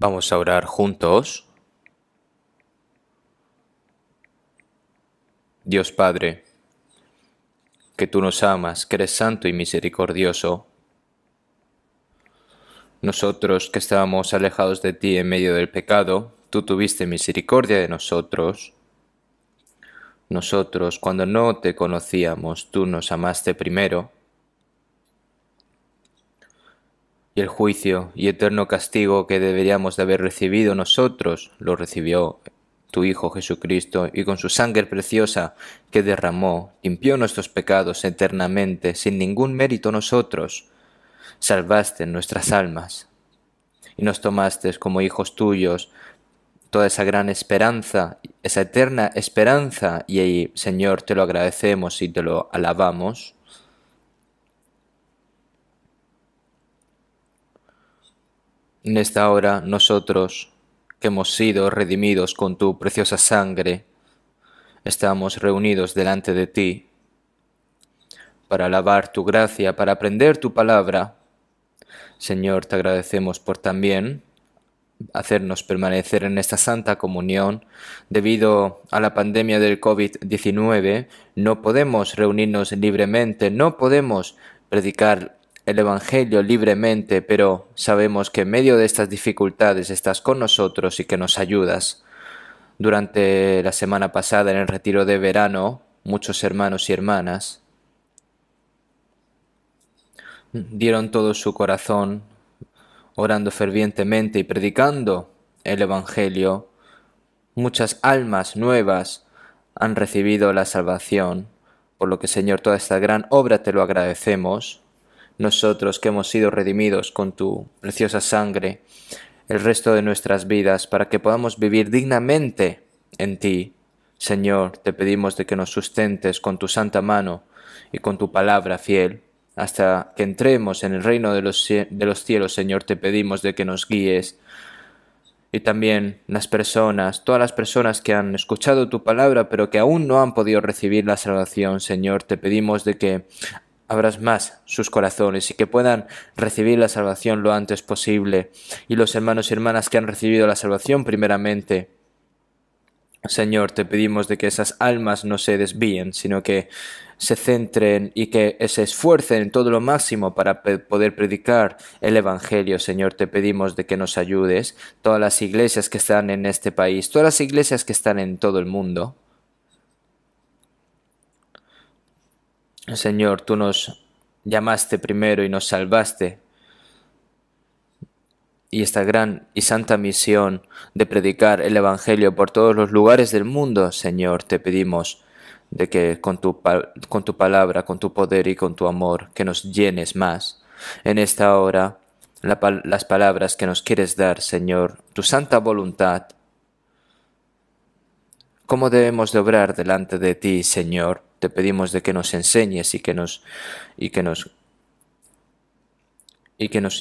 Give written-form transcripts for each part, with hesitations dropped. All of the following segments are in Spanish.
Vamos a orar juntos. Dios Padre, que tú nos amas, que eres santo y misericordioso. Nosotros que estábamos alejados de ti en medio del pecado, tú tuviste misericordia de nosotros. Nosotros, cuando no te conocíamos, tú nos amaste primero. Y el juicio y eterno castigo que deberíamos de haber recibido nosotros, lo recibió tu Hijo Jesucristo, y con su sangre preciosa que derramó, limpió nuestros pecados eternamente, sin ningún mérito nosotros. Salvaste nuestras almas, y nos tomaste como hijos tuyos, toda esa gran esperanza, esa eterna esperanza, y ahí, Señor, te lo agradecemos y te lo alabamos. En esta hora nosotros, que hemos sido redimidos con tu preciosa sangre, estamos reunidos delante de ti para alabar tu gracia, para aprender tu palabra. Señor, te agradecemos por también hacernos permanecer en esta santa comunión. Debido a la pandemia del COVID-19, no podemos reunirnos libremente, no podemos predicar el Evangelio libremente, pero sabemos que en medio de estas dificultades estás con nosotros y que nos ayudas. Durante la semana pasada, en el retiro de verano, muchos hermanos y hermanas dieron todo su corazón, orando fervientemente y predicando el Evangelio. Muchas almas nuevas han recibido la salvación, por lo que, Señor, toda esta gran obra te lo agradecemos. Nosotros que hemos sido redimidos con tu preciosa sangre, el resto de nuestras vidas, para que podamos vivir dignamente en ti. Señor, te pedimos de que nos sustentes con tu santa mano y con tu palabra fiel. Hasta que entremos en el reino de los cielos, Señor, te pedimos de que nos guíes. Y también todas las personas que han escuchado tu palabra, pero que aún no han podido recibir la salvación, Señor, te pedimos de que abras más sus corazones y que puedan recibir la salvación lo antes posible. Y los hermanos y hermanas que han recibido la salvación primeramente, Señor, te pedimos de que esas almas no se desvíen, sino que se centren y que se esfuercen en todo lo máximo para poder predicar el Evangelio. Señor, te pedimos de que nos ayudes, todas las iglesias que están en este país, todas las iglesias que están en todo el mundo. Señor, tú nos llamaste primero y nos salvaste. Y esta gran y santa misión de predicar el Evangelio por todos los lugares del mundo, Señor, te pedimos de que con tu palabra, con tu poder y con tu amor, que nos llenes más. En esta hora, las palabras que nos quieres dar, Señor, tu santa voluntad. ¿Cómo debemos de obrar delante de ti, Señor? Te pedimos de que nos enseñes y que nos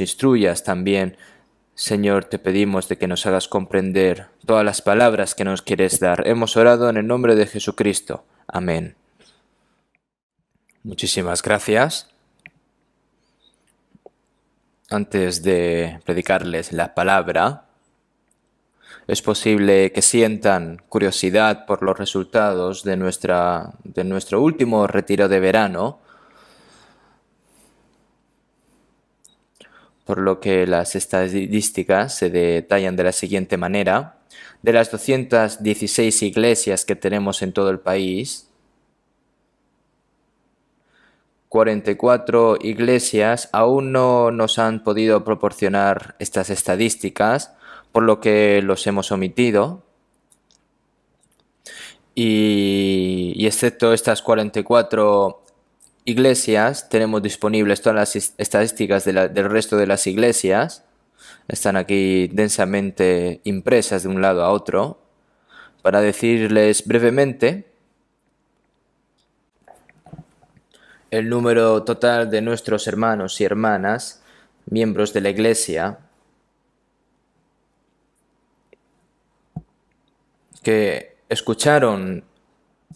instruyas también. Señor, te pedimos de que nos hagas comprender todas las palabras que nos quieres dar. Hemos orado en el nombre de Jesucristo. Amén. Muchísimas gracias. Antes de predicarles la palabra, es posible que sientan curiosidad por los resultados de nuestro último retiro de verano, por lo que las estadísticas se detallan de la siguiente manera. De las 216 iglesias que tenemos en todo el país, 44 iglesias aún no nos han podido proporcionar estas estadísticas, por lo que los hemos omitido. Y excepto estas 44 iglesias, tenemos disponibles todas las estadísticas del resto de las iglesias. Están aquí densamente impresas de un lado a otro. Para decirles brevemente, el número total de nuestros hermanos y hermanas, miembros de la iglesia, que escucharon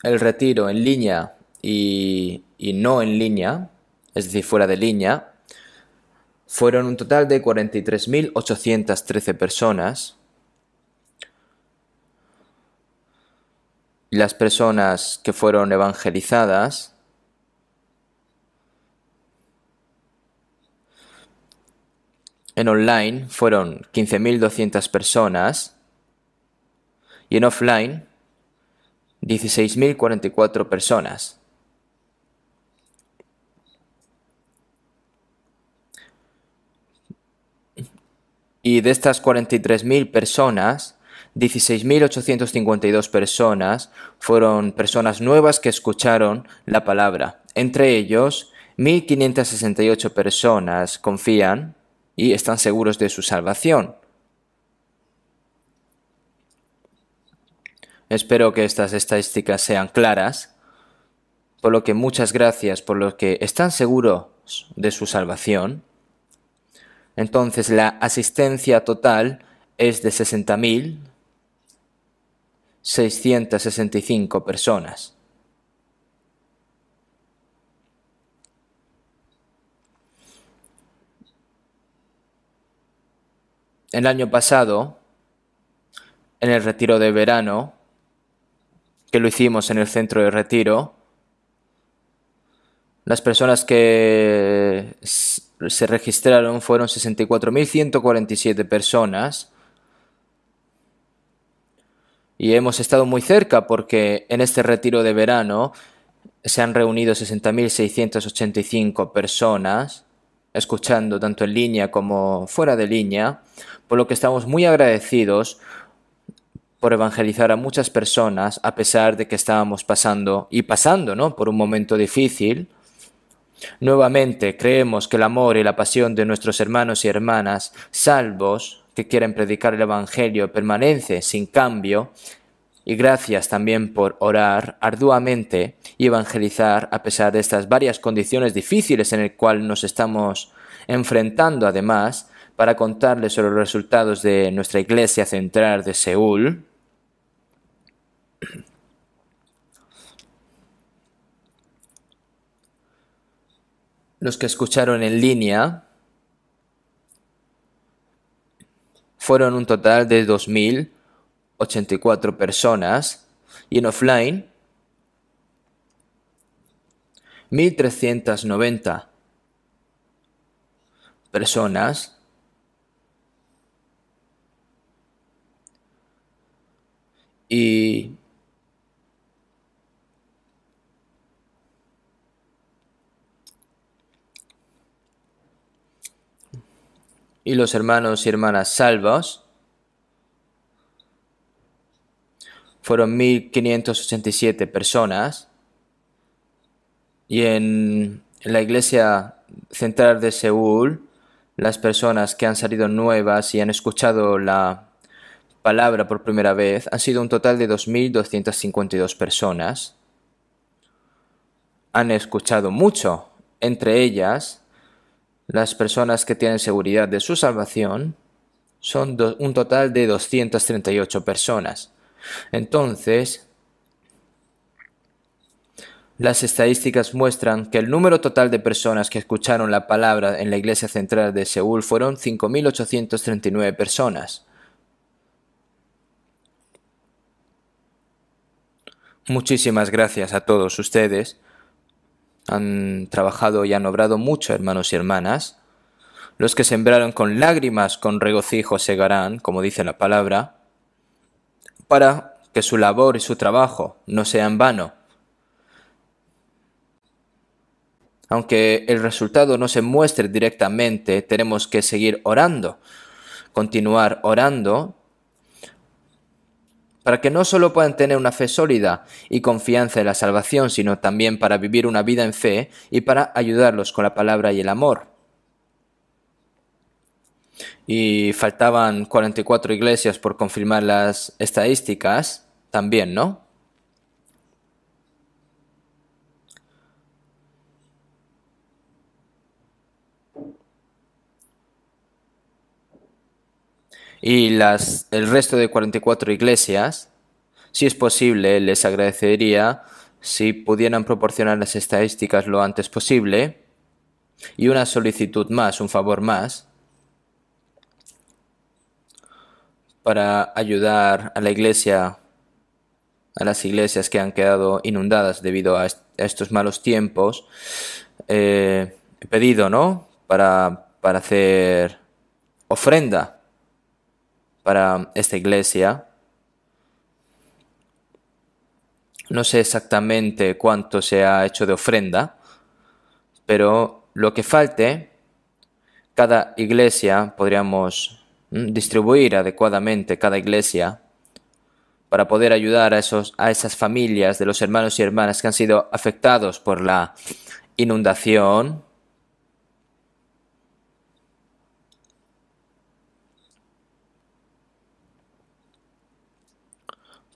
el retiro en línea y no en línea, es decir, fuera de línea, fueron un total de 43.813 personas. Las personas que fueron evangelizadas en online fueron 15.200 personas y en offline 16.044 personas. Y de estas 43.000 personas, 16.852 personas fueron personas nuevas que escucharon la palabra. Entre ellos, 1.568 personas confían y están seguros de su salvación. Espero que estas estadísticas sean claras, por lo que muchas gracias por los que están seguros de su salvación. Entonces la asistencia total es de 60.665 personas. El año pasado, en el retiro de verano, que lo hicimos en el centro de retiro, las personas que se registraron fueron 64.147 personas y hemos estado muy cerca porque en este retiro de verano se han reunido 60.685 personas escuchando tanto en línea como fuera de línea, por lo que estamos muy agradecidos por evangelizar a muchas personas a pesar de que estábamos pasando, ¿no?, por un momento difícil. Nuevamente, creemos que el amor y la pasión de nuestros hermanos y hermanas salvos que quieren predicar el Evangelio permanece sin cambio, y gracias también por orar arduamente y evangelizar a pesar de estas varias condiciones difíciles en las cuales nos estamos enfrentando, además, para contarles sobre los resultados de nuestra Iglesia Central de Seúl. Los que escucharon en línea fueron un total de 2.084 personas y en offline 1.390 personas. Y los hermanos y hermanas salvos fueron 1.587 personas. Y en la Iglesia Central de Seúl, las personas que han salido nuevas y han escuchado la palabra por primera vez han sido un total de 2.252 personas. Han escuchado mucho, entre ellas las personas que tienen seguridad de su salvación son un total de 238 personas. Entonces, las estadísticas muestran que el número total de personas que escucharon la palabra en la Iglesia Central de Seúl fueron 5.839 personas. Muchísimas gracias a todos ustedes. Han trabajado y han obrado mucho, hermanos y hermanas. Los que sembraron con lágrimas, con regocijo segarán, como dice la palabra, para que su labor y su trabajo no sea en vano. Aunque el resultado no se muestre directamente, tenemos que seguir orando, continuar orando, para que no solo puedan tener una fe sólida y confianza en la salvación, sino también para vivir una vida en fe y para ayudarlos con la palabra y el amor. Y faltaban 44 iglesias por confirmar las estadísticas también, ¿no? Y el resto de 44 iglesias, si es posible, les agradecería si pudieran proporcionar las estadísticas lo antes posible, Y una solicitud más, un favor más, para ayudar a la iglesia, a las iglesias que han quedado inundadas debido a estos malos tiempos. He pedido, ¿no?, para hacer ofrenda para esta iglesia. No sé exactamente cuánto se ha hecho de ofrenda, pero lo que falte, cada iglesia podríamos distribuir adecuadamente cada iglesia para poder ayudar a esas familias de los hermanos y hermanas que han sido afectados por la inundación.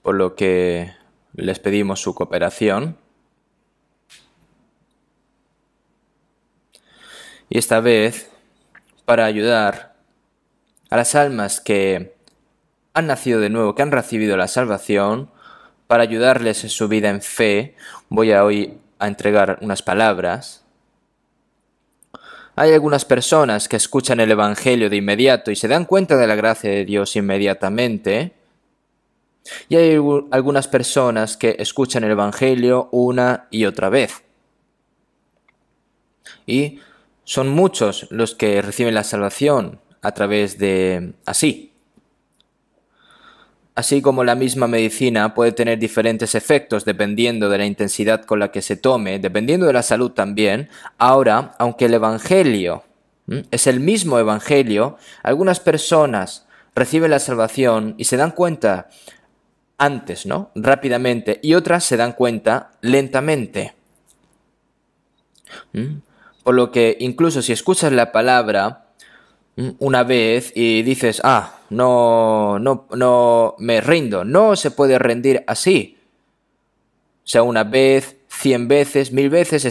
Por lo que les pedimos su cooperación. Y esta vez, para ayudar a las almas que han nacido de nuevo, que han recibido la salvación, para ayudarles en su vida en fe, voy hoy a entregar unas palabras. Hay algunas personas que escuchan el Evangelio de inmediato y se dan cuenta de la gracia de Dios inmediatamente. Y hay algunas personas que escuchan el Evangelio una y otra vez. Y son muchos los que reciben la salvación a través de así. Así como la misma medicina puede tener diferentes efectos dependiendo de la intensidad con la que se tome, dependiendo de la salud también. Ahora, aunque el Evangelio es el mismo Evangelio, algunas personas reciben la salvación y se dan cuenta antes, ¿no?, rápidamente, y otras se dan cuenta lentamente. Por lo que incluso si escuchas la palabra una vez y dices, no me rindo, no se puede rendir así. O sea, una vez, 100 veces, 1000 veces,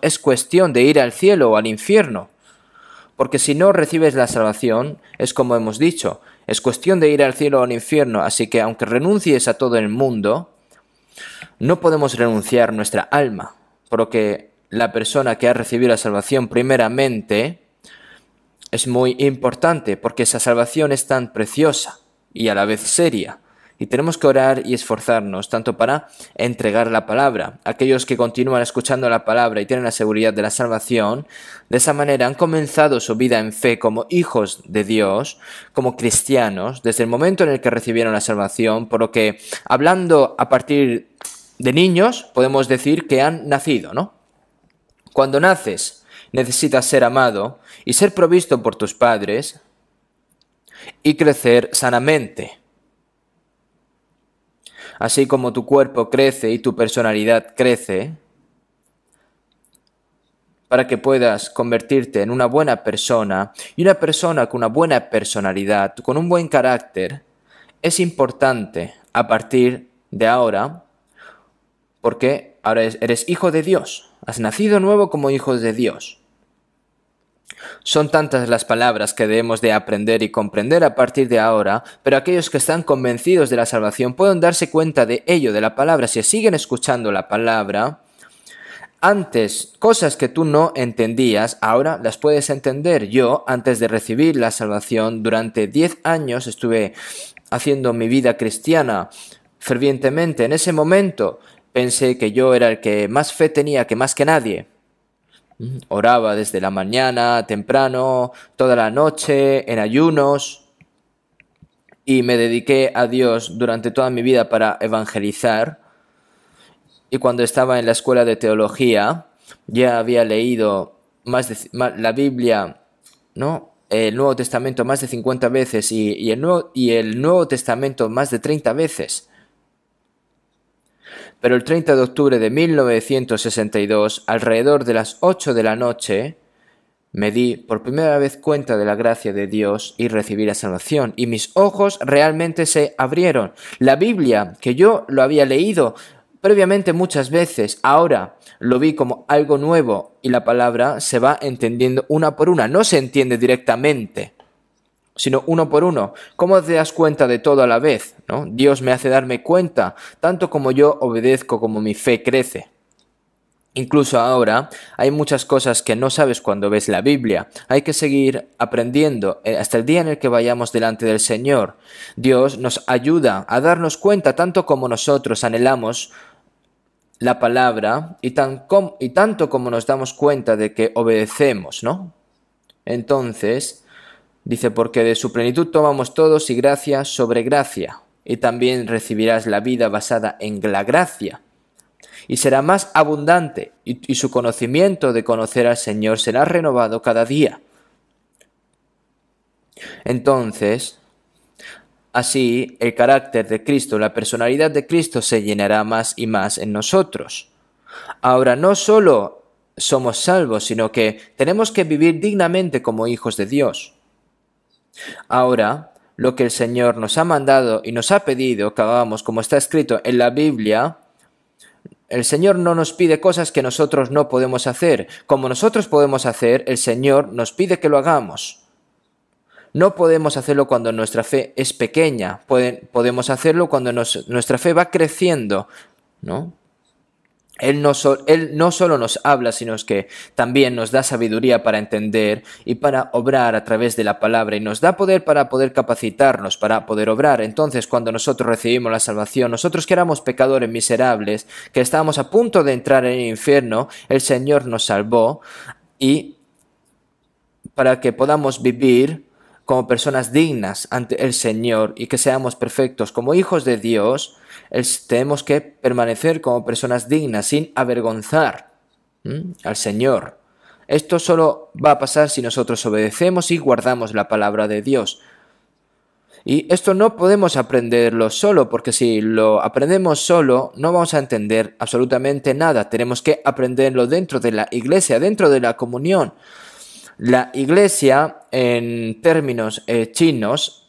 es cuestión de ir al cielo o al infierno. Porque si no recibes la salvación, es como hemos dicho, es cuestión de ir al cielo o al infierno. Así que aunque renuncies a todo el mundo, no podemos renunciar nuestra alma. Por lo que la persona que ha recibido la salvación primeramente es muy importante, porque esa salvación es tan preciosa y a la vez seria. Y tenemos que orar y esforzarnos tanto para entregar la palabra. Aquellos que continúan escuchando la palabra y tienen la seguridad de la salvación, de esa manera han comenzado su vida en fe como hijos de Dios, como cristianos, desde el momento en el que recibieron la salvación, por lo que, hablando a partir de niños, podemos decir que han nacido, ¿no? Cuando naces, necesitas ser amado y ser provisto por tus padres y crecer sanamente. Así como tu cuerpo crece y tu personalidad crece, para que puedas convertirte en una buena persona, y una persona con una buena personalidad, con un buen carácter, es importante a partir de ahora, porque ahora eres hijo de Dios, has nacido nuevo como hijo de Dios. Son tantas las palabras que debemos de aprender y comprender a partir de ahora, pero aquellos que están convencidos de la salvación pueden darse cuenta de ello, de la palabra, si siguen escuchando la palabra. Antes, cosas que tú no entendías, ahora las puedes entender. Yo, antes de recibir la salvación, durante 10 años estuve haciendo mi vida cristiana fervientemente. En ese momento pensé que yo era el que más fe tenía, que más que nadie. Oraba desde la mañana, temprano, toda la noche, en ayunos, y me dediqué a Dios durante toda mi vida para evangelizar. Y cuando estaba en la escuela de teología, ya había leído la Biblia, ¿no?, el Nuevo Testamento más de 50 veces y el Nuevo Testamento más de 30 veces. Pero el 30 de octubre de 1962, alrededor de las 8 de la noche, me di por primera vez cuenta de la gracia de Dios y recibí la salvación. Y mis ojos realmente se abrieron. La Biblia, que yo lo había leído previamente muchas veces, ahora lo vi como algo nuevo y la palabra se va entendiendo una por una. No se entiende directamente, sino uno por uno. ¿Cómo te das cuenta de todo a la vez, ¿no? Dios me hace darme cuenta, tanto como yo obedezco, como mi fe crece. Incluso ahora hay muchas cosas que no sabes cuando ves la Biblia. Hay que seguir aprendiendo hasta el día en el que vayamos delante del Señor. Dios nos ayuda a darnos cuenta tanto como nosotros anhelamos la palabra y tanto como nos damos cuenta de que obedecemos, ¿no? Entonces, dice, porque de su plenitud tomamos todos y gracia sobre gracia, y también recibirás la vida basada en la gracia. Y será más abundante, y su conocimiento de conocer al Señor será renovado cada día. Entonces, así el carácter de Cristo, la personalidad de Cristo se llenará más y más en nosotros. Ahora, no solo somos salvos, sino que tenemos que vivir dignamente como hijos de Dios. Ahora, lo que el Señor nos ha mandado y nos ha pedido que hagamos, como está escrito en la Biblia, el Señor no nos pide cosas que nosotros no podemos hacer. Como nosotros podemos hacer, el Señor nos pide que lo hagamos. No podemos hacerlo cuando nuestra fe es pequeña. Podemos hacerlo cuando nuestra fe va creciendo, ¿no? Él no solo nos habla, sino que también nos da sabiduría para entender y para obrar a través de la palabra, y nos da poder para poder capacitarnos, para poder obrar. Entonces, cuando nosotros recibimos la salvación, nosotros que éramos pecadores miserables, que estábamos a punto de entrar en el infierno, el Señor nos salvó, y para que podamos vivir como personas dignas ante el Señor y que seamos perfectos como hijos de Dios, tenemos que permanecer como personas dignas sin avergonzar al Señor. Esto solo va a pasar si nosotros obedecemos y guardamos la palabra de Dios. Y esto no podemos aprenderlo solo, porque si lo aprendemos solo no vamos a entender absolutamente nada. Tenemos que aprenderlo dentro de la iglesia, dentro de la comunión. La iglesia, en términos chinos,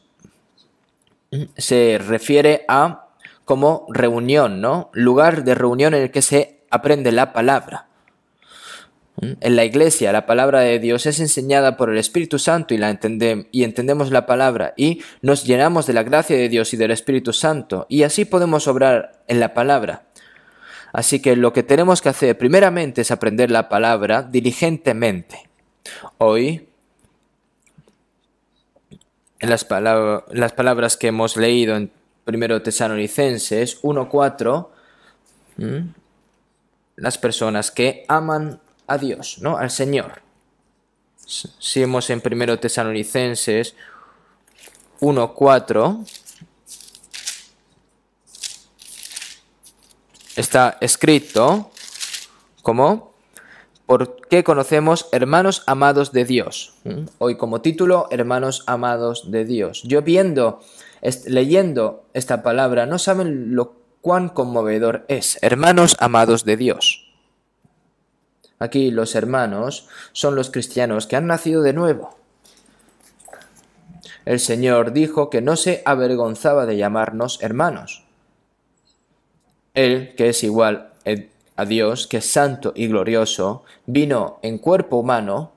se refiere a como reunión, ¿no? Lugar de reunión en el que se aprende la palabra. En la iglesia, la palabra de Dios es enseñada por el Espíritu Santo y entendemos la palabra y nos llenamos de la gracia de Dios y del Espíritu Santo, y así podemos obrar en la palabra. Así que lo que tenemos que hacer primeramente es aprender la palabra diligentemente. Hoy, en las palabras que hemos leído en 1 Tesalonicenses 1:4, las personas que aman a Dios, ¿no? Al Señor. Si vemos en 1 Tesalonicenses 1:4, está escrito como: porque conocemos hermanos amados de Dios. Hoy como título, hermanos amados de Dios. Yo leyendo esta palabra, no saben lo cuán conmovedor es. Hermanos amados de Dios. Aquí los hermanos son los cristianos que han nacido de nuevo. El Señor dijo que no se avergonzaba de llamarnos hermanos. Él, que es igual a Dios, que es santo y glorioso, vino en cuerpo humano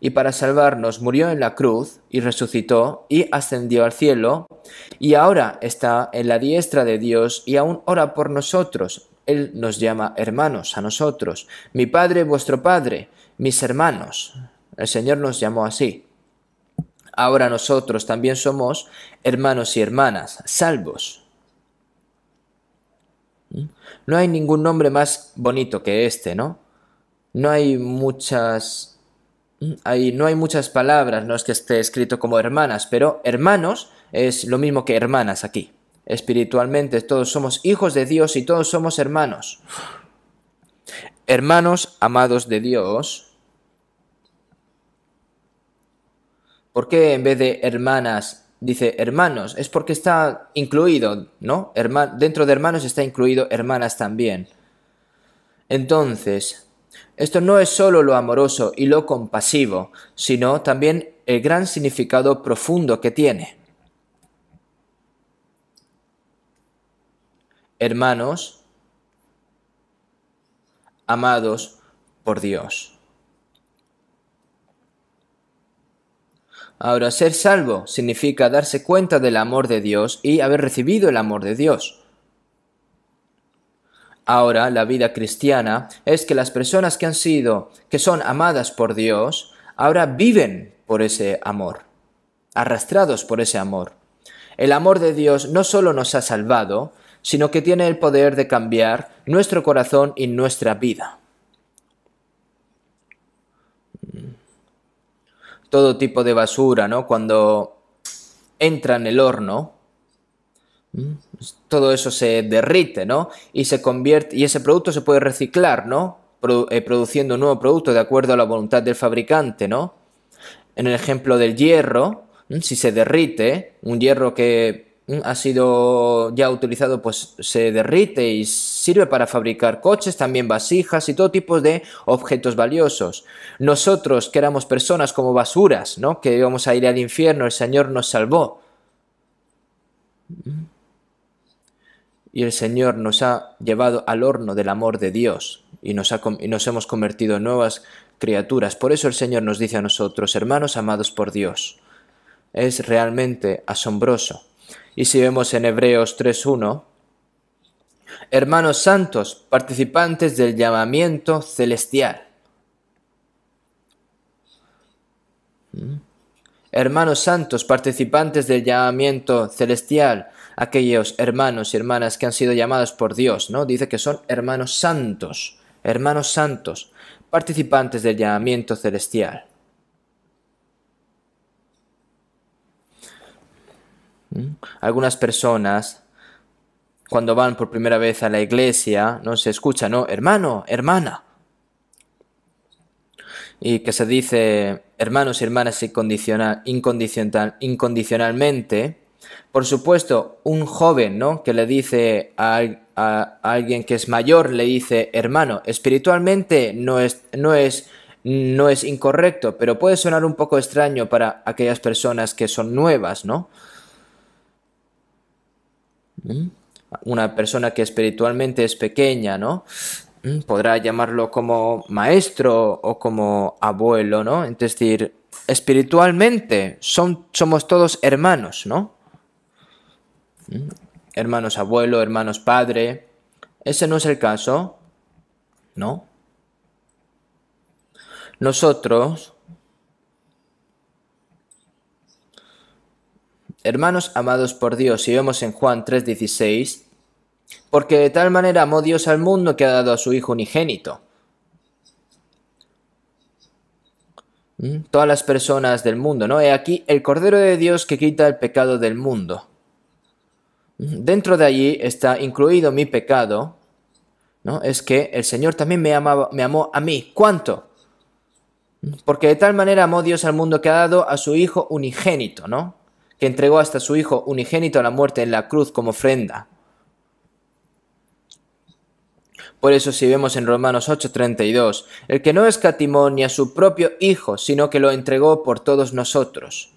y para salvarnos murió en la cruz y resucitó y ascendió al cielo, y ahora está en la diestra de Dios y aún ora por nosotros. Él nos llama hermanos a nosotros. Mi Padre, vuestro Padre, mis hermanos. El Señor nos llamó así. Ahora nosotros también somos hermanos y hermanas, salvos. No hay ningún nombre más bonito que este, ¿no? No hay muchas palabras, no es que esté escrito como hermanas, pero hermanos es lo mismo que hermanas aquí. Espiritualmente todos somos hijos de Dios y todos somos hermanos. Hermanos amados de Dios. ¿Por qué en vez de hermanas dice hermanos? Es porque está incluido, ¿no? Dentro de hermanos está incluido hermanas también. Entonces, esto no es solo lo amoroso y lo compasivo, sino también el gran significado profundo que tiene. Hermanos amados por Dios. Ahora, ser salvo significa darse cuenta del amor de Dios y haber recibido el amor de Dios. ahora la vida cristiana es que las personas que son amadas por Dios, ahora viven por ese amor, arrastrados por ese amor. El amor de Dios no solo nos ha salvado, sino que tiene el poder de cambiar nuestro corazón y nuestra vida. Todo tipo de basura, ¿no? Cuando entra en el horno, todo eso se derrite, ¿no? Y se convierte, y ese producto se puede reciclar, ¿no? Produciendo un nuevo producto de acuerdo a la voluntad del fabricante, ¿no? En el ejemplo del hierro, si se derrite, un hierro que ha sido ya utilizado, pues se derrite y sirve para fabricar coches, también vasijas y todo tipo de objetos valiosos. Nosotros, que éramos personas como basuras, ¿no? Que íbamos a ir al infierno, el Señor nos salvó. Y el Señor nos ha llevado al horno del amor de Dios y nos hemos convertido en nuevas criaturas. Por eso el Señor nos dice a nosotros, hermanos amados por Dios. Es realmente asombroso. Y si vemos en Hebreos 3:1, hermanos santos, participantes del llamamiento celestial. Hermanos santos, participantes del llamamiento celestial, aquellos hermanos y hermanas que han sido llamados por Dios, ¿no? Dice que son hermanos santos, participantes del llamamiento celestial. Algunas personas, cuando van por primera vez a la iglesia, no se escucha, ¿no? Hermano, hermana. Y que se dice hermanos y hermanas incondicionalmente. Por supuesto, un joven, ¿no? Que le dice a alguien que es mayor, le dice hermano. Espiritualmente no es incorrecto, pero puede sonar un poco extraño para aquellas personas que son nuevas, ¿no? Una persona que espiritualmente es pequeña, ¿no? Podrá llamarlo como maestro o como abuelo, ¿no? Es decir, espiritualmente somos todos hermanos, ¿no? Hermanos abuelo, hermanos padre. Ese no es el caso, ¿no? Nosotros, hermanos amados por Dios, si vemos en Juan 3:16, porque de tal manera amó Dios al mundo que ha dado a su Hijo unigénito. Todas las personas del mundo, ¿no? He aquí el Cordero de Dios que quita el pecado del mundo. Dentro de allí está incluido mi pecado, ¿no? Es que el Señor también me amó a mí. ¿Cuánto? Porque de tal manera amó Dios al mundo que ha dado a su Hijo unigénito, ¿no? Que entregó hasta su Hijo unigénito a la muerte en la cruz como ofrenda. Por eso si vemos en Romanos 8:32, el que no escatimó ni a su propio Hijo, sino que lo entregó por todos nosotros.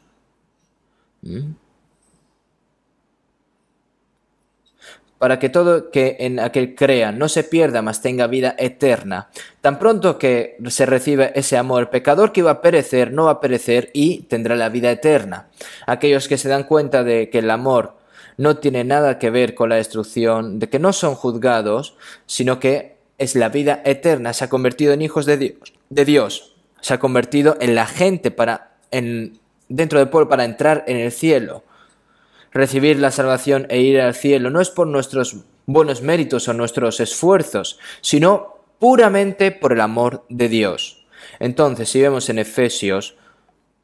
Para que todo que en aquel crea no se pierda, mas tenga vida eterna. Tan pronto que se recibe ese amor, el pecador que iba a perecer, no va a perecer y tendrá la vida eterna. Aquellos que se dan cuenta de que el amor no tiene nada que ver con la destrucción, de que no son juzgados, sino que es la vida eterna, se ha convertido en hijos de Dios, se ha convertido en la gente dentro del pueblo para entrar en el cielo. Recibir la salvación e ir al cielo no es por nuestros buenos méritos o nuestros esfuerzos, sino puramente por el amor de Dios. Entonces, si vemos en Efesios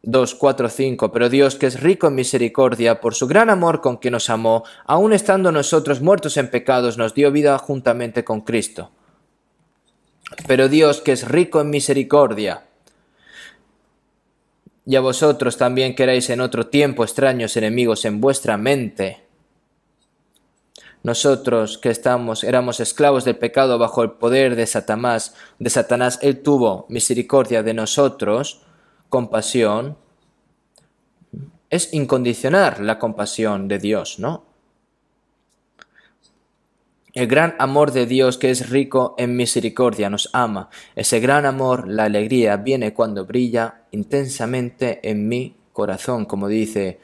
2:4-5, pero Dios, que es rico en misericordia, por su gran amor con que nos amó, aun estando nosotros muertos en pecados, nos dio vida juntamente con Cristo. Pero Dios, que es rico en misericordia, y a vosotros también que erais en otro tiempo extraños enemigos en vuestra mente. Nosotros que éramos esclavos del pecado bajo el poder de Satanás, Él tuvo misericordia de nosotros, compasión. Es incondicional la compasión de Dios, ¿no? El gran amor de Dios, que es rico en misericordia, nos ama. Ese gran amor, la alegría, viene cuando brilla intensamente en mi corazón, como dice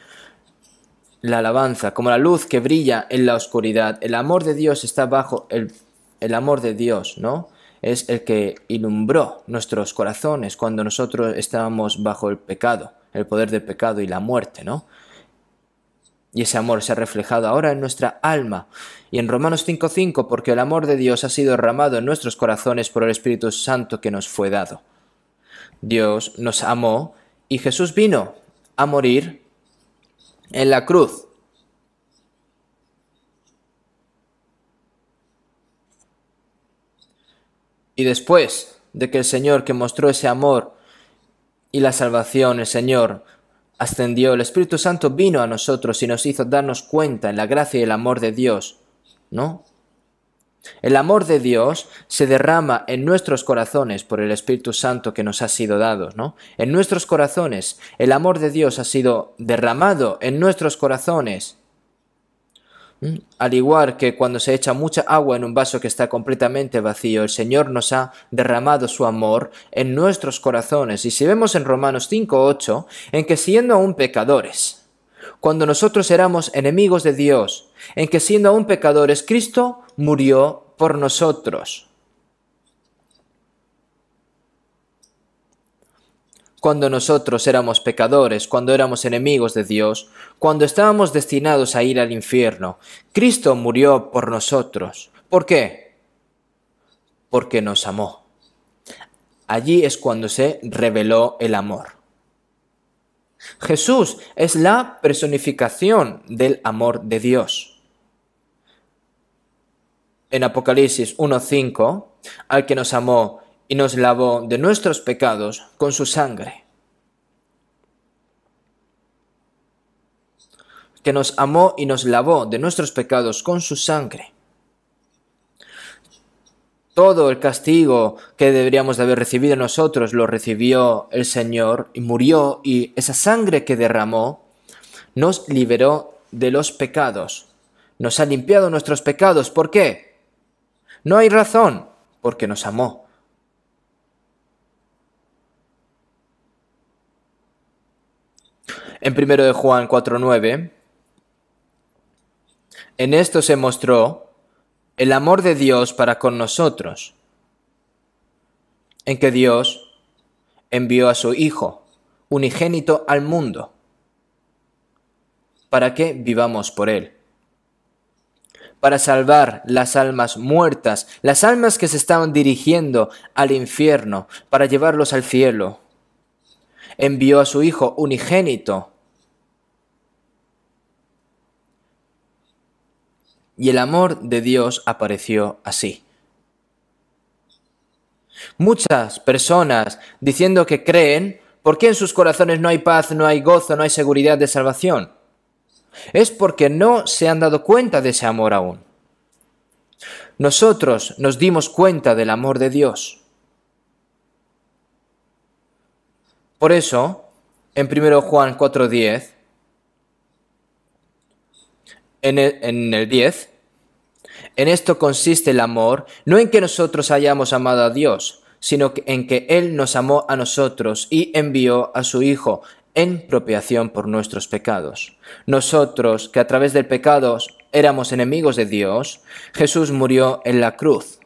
la alabanza, como la luz que brilla en la oscuridad. El amor de Dios está bajo el el amor de Dios, ¿no? Es el que ilumbró nuestros corazones cuando nosotros estábamos bajo el pecado, el poder del pecado y la muerte, ¿no? Y ese amor se ha reflejado ahora en nuestra alma. Y en Romanos 5:5, porque el amor de Dios ha sido derramado en nuestros corazones por el Espíritu Santo que nos fue dado. Dios nos amó y Jesús vino a morir en la cruz. Y después de que el Señor que mostró ese amor y la salvación, el Señor ascendió, el Espíritu Santo vino a nosotros y nos hizo darnos cuenta en la gracia y el amor de Dios, ¿no? El amor de Dios se derrama en nuestros corazones por el Espíritu Santo que nos ha sido dado, ¿no? En nuestros corazones, el amor de Dios ha sido derramado en nuestros corazones. Al igual que cuando se echa mucha agua en un vaso que está completamente vacío, el Señor nos ha derramado su amor en nuestros corazones. Y si vemos en Romanos 5:8, en que siendo aún pecadores, cuando nosotros éramos enemigos de Dios, en que siendo aún pecadores, Cristo murió por nosotros. Cuando nosotros éramos pecadores, cuando éramos enemigos de Dios, cuando estábamos destinados a ir al infierno, Cristo murió por nosotros. ¿Por qué? Porque nos amó. Allí es cuando se reveló el amor. Jesús es la personificación del amor de Dios. En Apocalipsis 1:5, al que nos amó y nos lavó de nuestros pecados con su sangre. Que nos amó y nos lavó de nuestros pecados con su sangre. Todo el castigo que deberíamos de haber recibido nosotros lo recibió el Señor y murió, y esa sangre que derramó nos liberó de los pecados. Nos ha limpiado nuestros pecados. ¿Por qué? No hay razón, porque nos amó. En 1 de Juan 4:9, en esto se mostró el amor de Dios para con nosotros, en que Dios envió a su Hijo unigénito al mundo, para que vivamos por Él, para salvar las almas muertas, las almas que se estaban dirigiendo al infierno, para llevarlos al cielo. Envió a su Hijo unigénito. Y el amor de Dios apareció así. Muchas personas diciendo que creen, ¿por qué en sus corazones no hay paz, no hay gozo, no hay seguridad de salvación? Es porque no se han dado cuenta de ese amor aún. Nosotros nos dimos cuenta del amor de Dios. Por eso, en 1 Juan 4:10, en el 10, en esto consiste el amor, no en que nosotros hayamos amado a Dios, sino en que Él nos amó a nosotros y envió a su Hijo en propiciación por nuestros pecados. Nosotros, que a través del pecado éramos enemigos de Dios, Jesús murió en la cruz.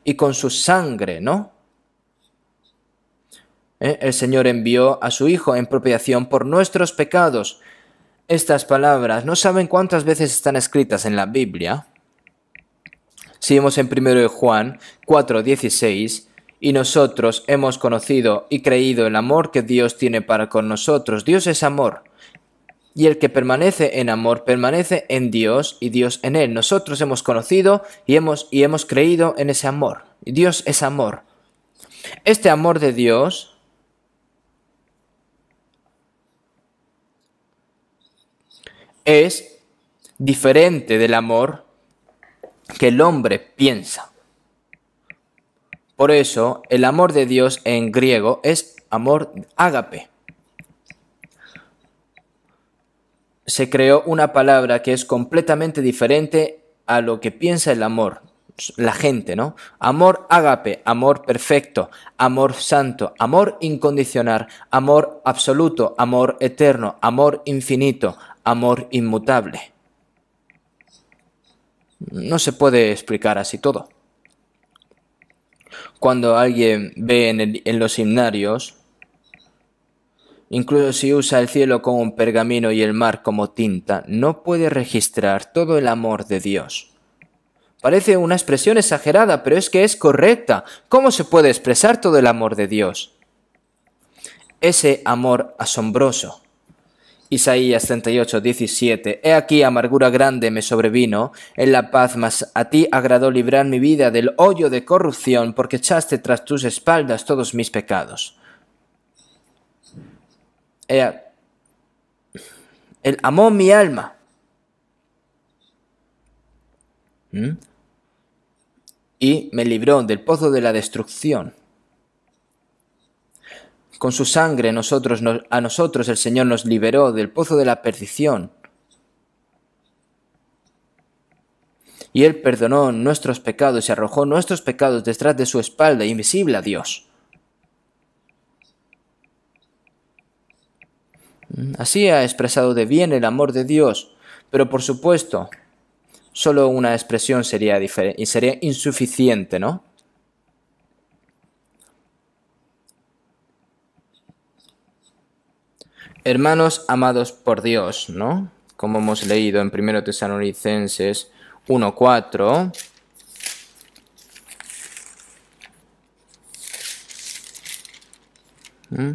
Y con su sangre, ¿no? El Señor envió a su Hijo en propiciación por nuestros pecados. Estas palabras, ¿no saben cuántas veces están escritas en la Biblia? Si vemos en 1 de Juan 4:16, y nosotros hemos conocido y creído el amor que Dios tiene para con nosotros. Dios es amor. Y el que permanece en amor, permanece en Dios y Dios en él. Nosotros hemos conocido y hemos creído en ese amor. Dios es amor. Este amor de Dios es diferente del amor que el hombre piensa. Por eso, el amor de Dios en griego es amor ágape. Se creó una palabra que es completamente diferente a lo que piensa el amor, la gente, ¿no? Amor ágape, amor perfecto, amor santo, amor incondicional, amor absoluto, amor eterno, amor infinito, amor inmutable. No se puede explicar así todo. Cuando alguien ve en los himnarios, incluso si usa el cielo como un pergamino y el mar como tinta, no puede registrar todo el amor de Dios. Parece una expresión exagerada, pero es que es correcta. ¿Cómo se puede expresar todo el amor de Dios? Ese amor asombroso. Isaías 38, 17. He aquí amargura grande me sobrevino, en la paz, mas a ti agradó librar mi vida del hoyo de corrupción, porque echaste tras tus espaldas todos mis pecados. Él amó mi alma. Y me libró del pozo de la destrucción. Con su sangre a nosotros el Señor nos liberó del pozo de la perdición. Y Él perdonó nuestros pecados y arrojó nuestros pecados detrás de su espalda, invisible a Dios. Así ha expresado de bien el amor de Dios, pero por supuesto, solo una expresión sería diferente y sería insuficiente, ¿no? Hermanos amados por Dios, ¿no? Como hemos leído en 1 Tesalonicenses 1:4.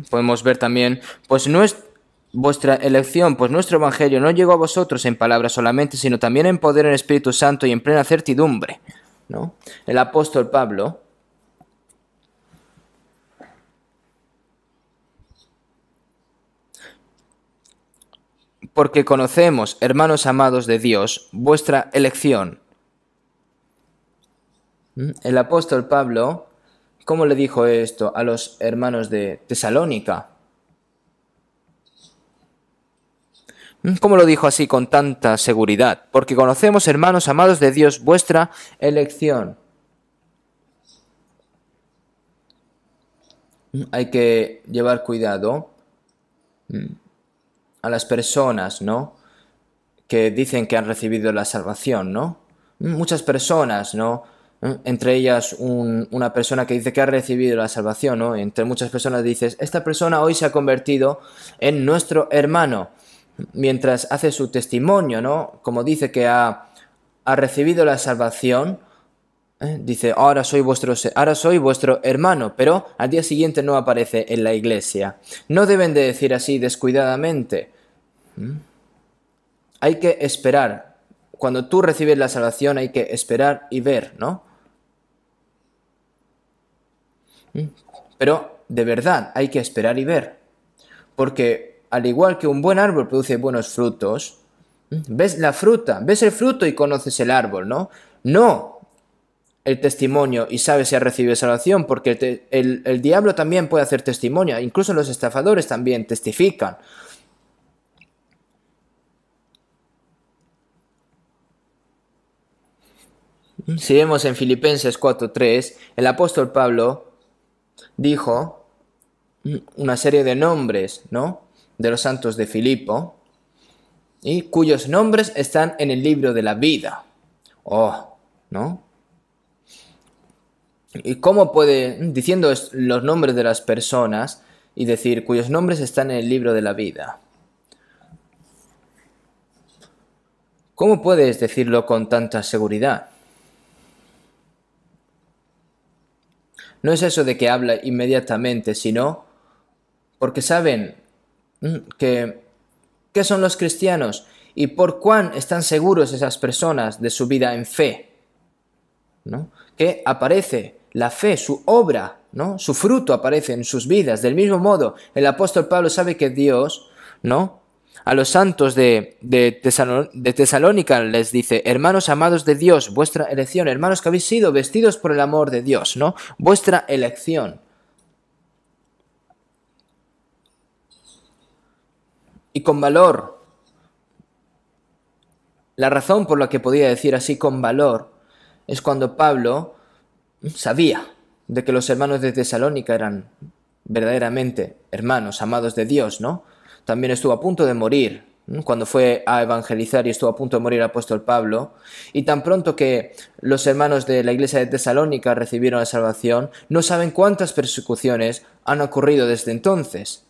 Podemos ver también, pues no es vuestra elección, pues nuestro evangelio no llegó a vosotros en palabras solamente, sino también en poder, en Espíritu Santo y en plena certidumbre, ¿no? El apóstol Pablo porque conocemos, hermanos amados de Dios, vuestra elección. El apóstol Pablo, ¿cómo le dijo esto a los hermanos de Tesalónica? ¿Cómo lo dijo así con tanta seguridad? Porque conocemos, hermanos amados de Dios, vuestra elección. Hay que llevar cuidado a las personas, ¿no? Que dicen que han recibido la salvación, ¿no? Muchas personas, ¿no? Entre ellas una persona que dice que ha recibido la salvación, ¿no? Entre muchas personas dices, esta persona hoy se ha convertido en nuestro hermano, mientras hace su testimonio, ¿no? Como dice que ha recibido la salvación, dice, ahora soy vuestro hermano, pero al día siguiente no aparece en la iglesia. No deben de decir así descuidadamente. Hay que esperar. Cuando tú recibes la salvación hay que esperar y ver, ¿no? Pero de verdad hay que esperar y ver. Porque al igual que un buen árbol produce buenos frutos, ves la fruta, ves el fruto y conoces el árbol, ¿no? No el testimonio y sabes si has recibido salvación, porque el diablo también puede hacer testimonio, incluso los estafadores también testifican. Si vemos en Filipenses 4:3, el apóstol Pablo dijo una serie de nombres, ¿no? De los santos de Filipo, y cuyos nombres están en el libro de la vida. Oh, ¿no? ¿Y cómo puede, diciendo los nombres de las personas y decir cuyos nombres están en el libro de la vida? ¿Cómo puedes decirlo con tanta seguridad? No es eso de que habla inmediatamente, sino porque saben ¿qué son los cristianos? Y por cuán están seguros esas personas de su vida en fe, ¿no? Que aparece la fe, su obra, ¿no? Su fruto aparece en sus vidas. Del mismo modo, el apóstol Pablo sabe que Dios, ¿no? A los santos de Tesalónica les dice, hermanos amados de Dios, vuestra elección, hermanos que habéis sido vestidos por el amor de Dios, ¿no? Vuestra elección. Y con valor. La razón por la que podía decir así con valor es cuando Pablo sabía de que los hermanos de Tesalónica eran verdaderamente hermanos amados de Dios, ¿no? También estuvo a punto de morir cuando fue a evangelizar y estuvo a punto de morir el apóstol Pablo, y tan pronto que los hermanos de la iglesia de Tesalónica recibieron la salvación, no saben cuántas persecuciones han ocurrido desde entonces.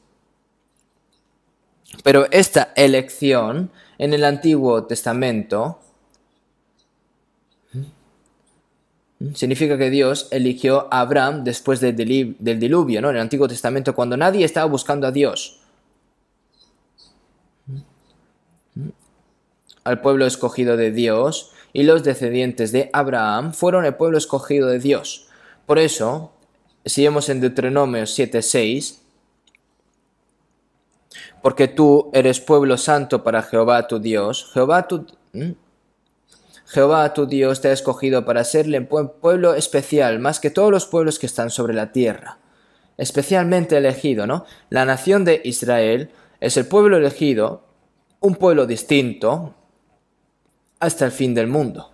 Pero esta elección en el Antiguo Testamento significa que Dios eligió a Abraham después del diluvio, ¿no? En el Antiguo Testamento, cuando nadie estaba buscando a Dios. Al pueblo escogido de Dios, y los descendientes de Abraham fueron el pueblo escogido de Dios. Por eso, si vemos en Deuteronomio 7:6, porque tú eres pueblo santo para Jehová tu Dios, Jehová tu Dios te ha escogido para serle pueblo especial, más que todos los pueblos que están sobre la tierra. Especialmente elegido, ¿no? La nación de Israel es el pueblo elegido, un pueblo distinto, hasta el fin del mundo.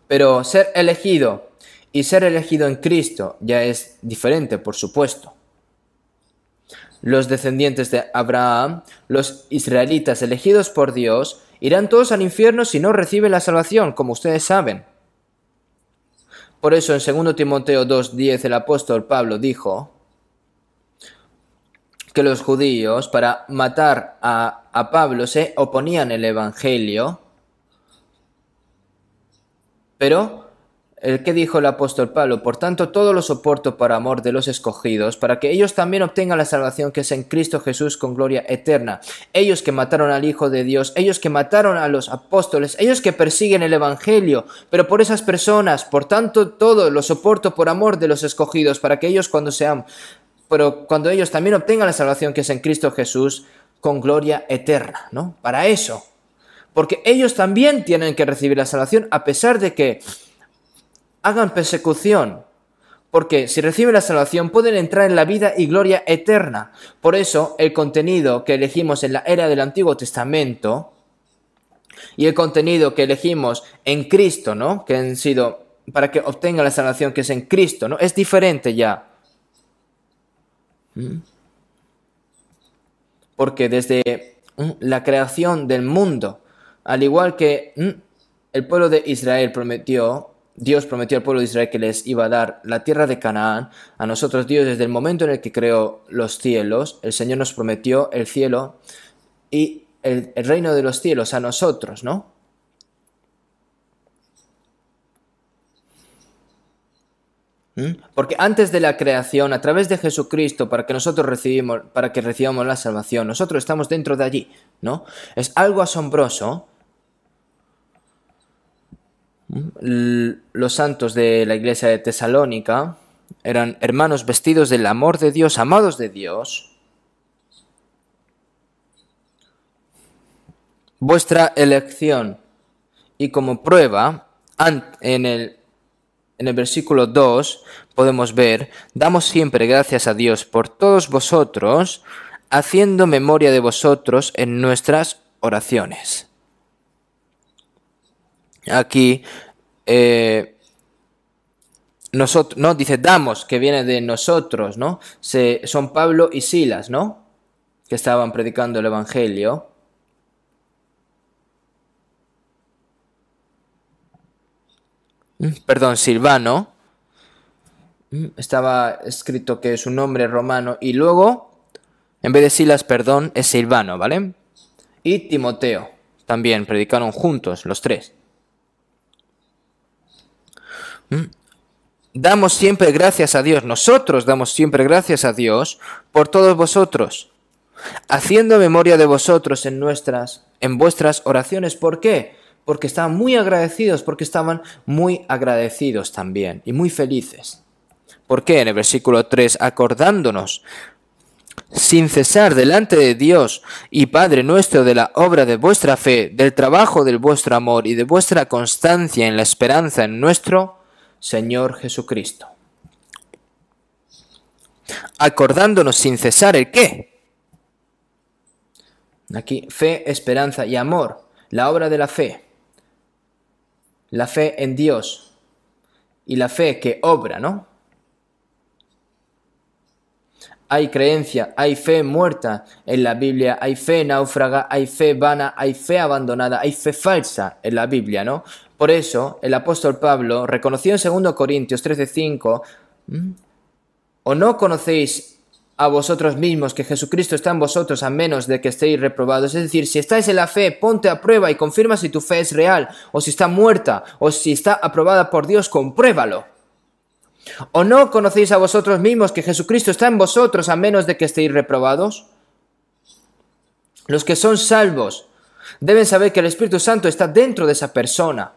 Pero ser elegido y ser elegido en Cristo ya es diferente, por supuesto. Los descendientes de Abraham, los israelitas elegidos por Dios, irán todos al infierno si no reciben la salvación, como ustedes saben. Por eso en 2 Timoteo 2:10 el apóstol Pablo dijo que los judíos, para matar a Pablo, se oponían al evangelio. Pero, ¿qué dijo el apóstol Pablo? Por tanto, todo lo soporto por amor de los escogidos, para que ellos también obtengan la salvación que es en Cristo Jesús con gloria eterna. Ellos que mataron al Hijo de Dios, ellos que mataron a los apóstoles, ellos que persiguen el evangelio, pero por esas personas, por tanto, todo lo soporto por amor de los escogidos, para que ellos cuando ellos también obtengan la salvación que es en Cristo Jesús con gloria eterna, ¿no? Para eso. Porque ellos también tienen que recibir la salvación a pesar de que hagan persecución. Porque si reciben la salvación pueden entrar en la vida y gloria eterna. Por eso el contenido que elegimos en la era del Antiguo Testamento y el contenido que elegimos en Cristo, ¿no? Que han sido para que obtengan la salvación que es en Cristo, ¿no? Es diferente ya. Porque desde la creación del mundo, al igual que el pueblo de Israel Dios prometió al pueblo de Israel que les iba a dar la tierra de Canaán, a nosotros Dios desde el momento en el que creó los cielos, el Señor nos prometió el cielo y el reino de los cielos a nosotros, ¿no? Porque antes de la creación, a través de Jesucristo, para que recibamos la salvación, nosotros estamos dentro de allí, ¿no? Es algo asombroso. Los santos de la iglesia de Tesalónica eran hermanos vestidos del amor de Dios, amados de Dios. Vuestra elección. Y como prueba, en el versículo 2 podemos ver, damos siempre gracias a Dios por todos vosotros, haciendo memoria de vosotros en nuestras oraciones. Aquí, nosotros, no, dice damos, que viene de nosotros, ¿no? Son Pablo y Silas, ¿no? Que estaban predicando el evangelio. Perdón, Silvano. Estaba escrito que es un nombre romano y luego, en vez de Silas, perdón, es Silvano, ¿vale? Y Timoteo. También predicaron juntos, los tres. Damos siempre gracias a Dios. Nosotros damos siempre gracias a Dios por todos vosotros, haciendo memoria de vosotros en vuestras oraciones. ¿Por qué? Porque estaban muy agradecidos, también y muy felices. ¿Por qué? En el versículo 3, acordándonos sin cesar delante de Dios y Padre nuestro de la obra de vuestra fe, del trabajo del vuestro amor y de vuestra constancia en la esperanza en nuestro Señor Jesucristo. Acordándonos sin cesar ¿el qué? Aquí, fe, esperanza y amor, la obra de la fe en Dios y la fe que obra, ¿no? hay creencia, hay fe muerta en la Biblia, hay fe náufraga, hay fe vana, hay fe abandonada, hay fe falsa en la Biblia, ¿no? Por eso el apóstol Pablo reconoció en 2 Corintios 13:5, ¿o no conocéis a vosotros mismos que Jesucristo está en vosotros a menos de que estéis reprobados? Es decir, si estáis en la fe, ponte a prueba y confirma si tu fe es real, o si está muerta, o si está aprobada por Dios, compruébalo. ¿O no conocéis a vosotros mismos que Jesucristo está en vosotros a menos de que estéis reprobados? Los que son salvos deben saber que el Espíritu Santo está dentro de esa persona.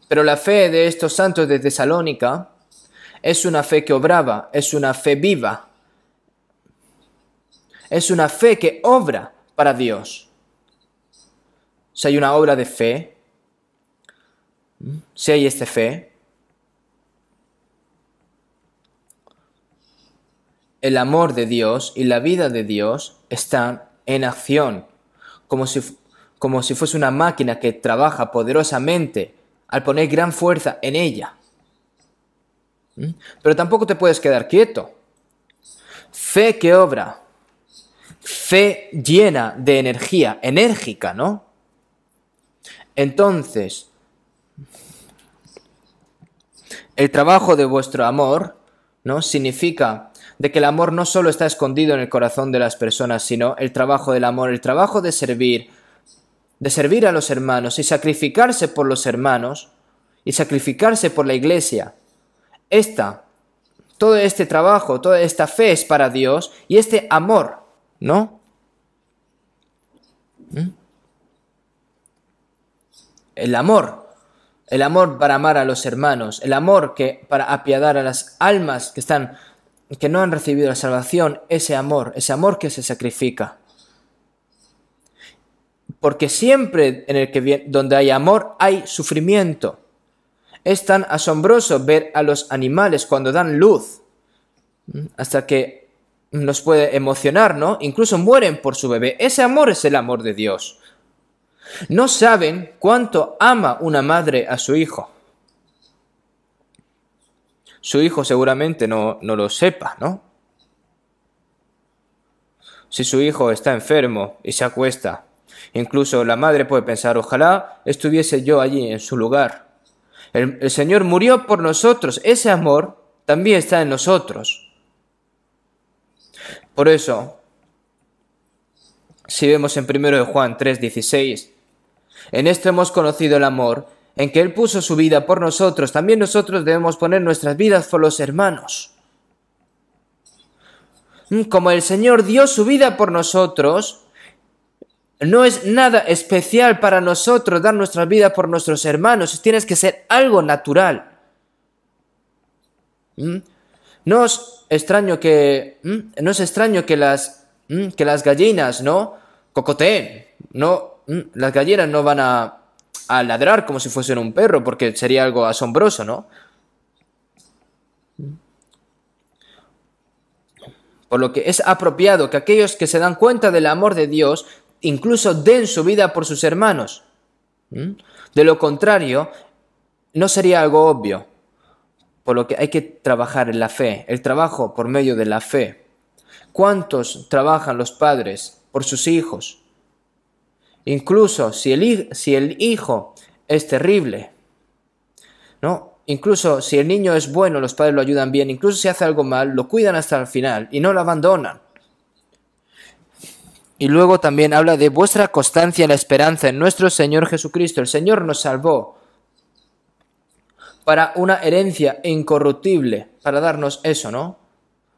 Pero la fe de estos santos de Tesalónica es una fe que obraba, es una fe viva. Es una fe que obra para Dios. Si hay una obra de fe, si hay esta fe, el amor de Dios y la vida de Dios están en acción, como si fuese una máquina que trabaja poderosamente al poner gran fuerza en ella. Pero tampoco te puedes quedar quieto. Fe que obra, fe llena de energía, enérgica, ¿no? Entonces, el trabajo de vuestro amor, ¿no? Significa de que el amor no solo está escondido en el corazón de las personas, sino el trabajo del amor, el trabajo de servir a los hermanos y sacrificarse por los hermanos y sacrificarse por la iglesia. Todo este trabajo, toda esta fe es para Dios y este amor, ¿no? El amor para amar a los hermanos, el amor para apiadar a las almas que no han recibido la salvación, ese amor que se sacrifica. Porque siempre donde hay amor hay sufrimiento. Es tan asombroso ver a los animales cuando dan luz, hasta que nos puede emocionar, ¿no? Incluso mueren por su bebé. Ese amor es el amor de Dios. No saben cuánto ama una madre a su hijo. Su hijo seguramente no lo sepa, ¿no? Si su hijo está enfermo y se acuesta, incluso la madre puede pensar, ojalá estuviese yo allí en su lugar. El Señor murió por nosotros. Ese amor también está en nosotros. Por eso, si vemos en 1 Juan 3:16, en esto hemos conocido el amor, en que Él puso su vida por nosotros. También nosotros debemos poner nuestras vidas por los hermanos. Como el Señor dio su vida por nosotros, no es nada especial para nosotros dar nuestra vida por nuestros hermanos. Tiene que ser algo natural. No es extraño que las gallinas, ¿no?, cocoteen. Las gallinas no van a ladrar como si fuesen un perro, porque sería algo asombroso, ¿no? Por lo que es apropiado que aquellos que se dan cuenta del amor de Dios incluso den su vida por sus hermanos. De lo contrario, no sería algo obvio. Por lo que hay que trabajar en la fe, el trabajo por medio de la fe. ¿Cuántos trabajan los padres por sus hijos? Incluso si el hijo es terrible, ¿no? Incluso si el niño es bueno, los padres lo ayudan bien. Incluso si hace algo mal, lo cuidan hasta el final y no lo abandonan. Y luego también habla de vuestra constancia en la esperanza en nuestro Señor Jesucristo. El Señor nos salvó para una herencia incorruptible, para darnos eso, ¿no?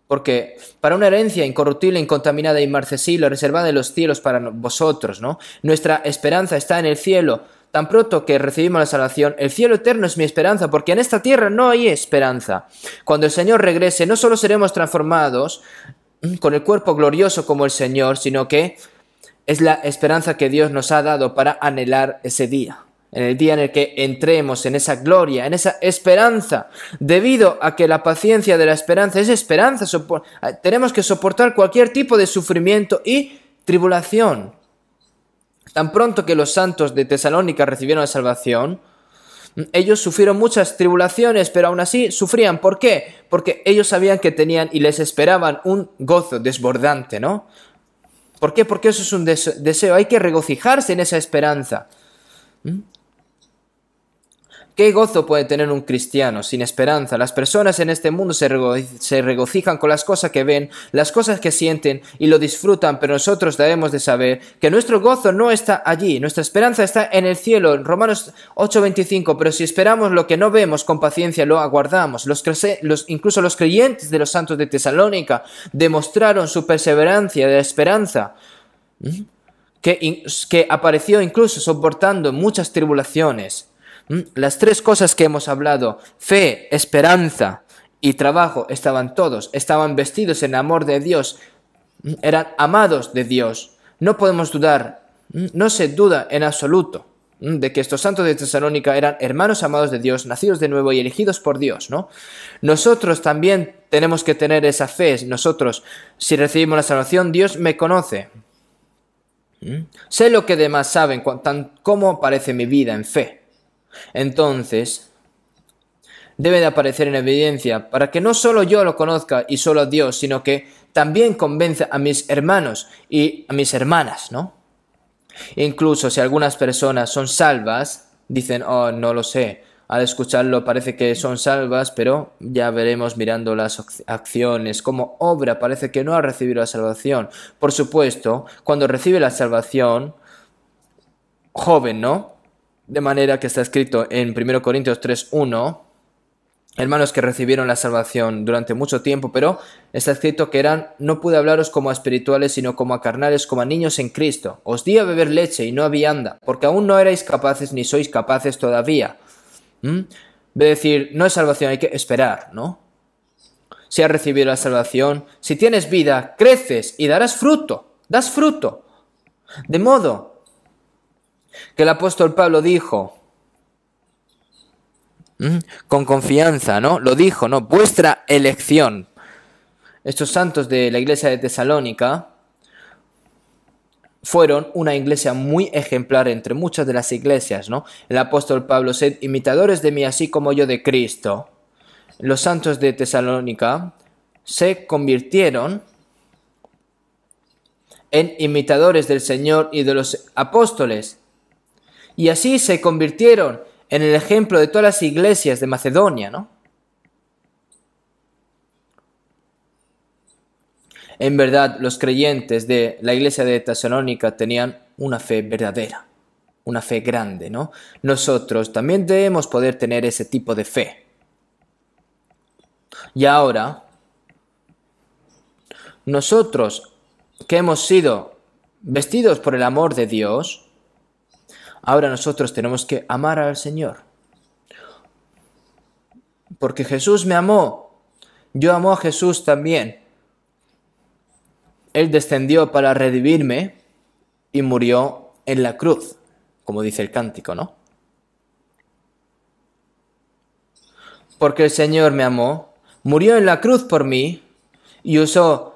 Porque para una herencia incorruptible, incontaminada e inmarcesible, reservada en los cielos para vosotros, ¿no? Nuestra esperanza está en el cielo. Tan pronto que recibimos la salvación, el cielo eterno es mi esperanza, porque en esta tierra no hay esperanza. Cuando el Señor regrese, no solo seremos transformados con el cuerpo glorioso como el Señor, sino que es la esperanza que Dios nos ha dado para anhelar ese día. En el día en el que entremos en esa gloria, en esa esperanza, debido a que la paciencia de la esperanza es esperanza, tenemos que soportar cualquier tipo de sufrimiento y tribulación. Tan pronto que los santos de Tesalónica recibieron la salvación, Ellos sufrieron muchas tribulaciones, pero aún así sufrían. ¿Por qué? Porque ellos sabían que tenían y les esperaban un gozo desbordante, ¿no? ¿Por qué? Porque eso es un deseo. Hay que regocijarse en esa esperanza. ¿Qué gozo puede tener un cristiano sin esperanza? Las personas en este mundo se regocijan con las cosas que ven, las cosas que sienten y lo disfrutan, pero nosotros debemos de saber que nuestro gozo no está allí, nuestra esperanza está en el cielo, en Romanos 8:25, pero si esperamos lo que no vemos, con paciencia lo aguardamos. Incluso los creyentes de los santos de Tesalónica demostraron su perseverancia de esperanza, que apareció incluso soportando muchas tribulaciones. Las tres cosas que hemos hablado, fe, esperanza y trabajo, estaban vestidos en amor de Dios, eran amados de Dios. No podemos dudar, no se duda en absoluto de que estos santos de Tesalónica eran hermanos amados de Dios, nacidos de nuevo y elegidos por Dios, ¿no? Nosotros también tenemos que tener esa fe. Nosotros, si recibimos la salvación, Dios me conoce. Sé lo que demás saben, cómo parece mi vida en fe. Entonces, debe de aparecer en evidencia para que no solo yo lo conozca y solo Dios, sino que también convenza a mis hermanos y a mis hermanas, ¿no? Incluso si algunas personas son salvas, dicen, oh, no lo sé, al escucharlo parece que son salvas, pero ya veremos mirando las acciones, como obra parece que no ha recibido la salvación. Por supuesto, cuando recibe la salvación, joven, ¿no? De manera que está escrito en 1 Corintios 3:1, hermanos que recibieron la salvación durante mucho tiempo, pero está escrito que no pude hablaros como a espirituales, sino como a carnales, como a niños en Cristo. Os di a beber leche y no a vianda, porque aún no erais capaces ni sois capaces todavía. De decir, no es salvación, hay que esperar, ¿no? Si has recibido la salvación, si tienes vida, creces y darás fruto, das fruto. De modo que el apóstol Pablo dijo, con confianza, ¿no? Lo dijo, ¿no? Vuestra elección. Estos santos de la iglesia de Tesalónica fueron una iglesia muy ejemplar entre muchas de las iglesias, ¿no? El apóstol Pablo, sed imitadores de mí, así como yo de Cristo. Los santos de Tesalónica se convirtieron en imitadores del Señor y de los apóstoles. Y así se convirtieron en el ejemplo de todas las iglesias de Macedonia, ¿no? En verdad, los creyentes de la iglesia de Tesalónica tenían una fe verdadera, una fe grande, ¿no? Nosotros también debemos poder tener ese tipo de fe. Y ahora, nosotros que hemos sido vestidos por el amor de Dios, ahora nosotros tenemos que amar al Señor. Porque Jesús me amó, yo amo a Jesús también. Él descendió para redimirme y murió en la cruz, como dice el cántico, ¿no? Porque el Señor me amó, murió en la cruz por mí y usó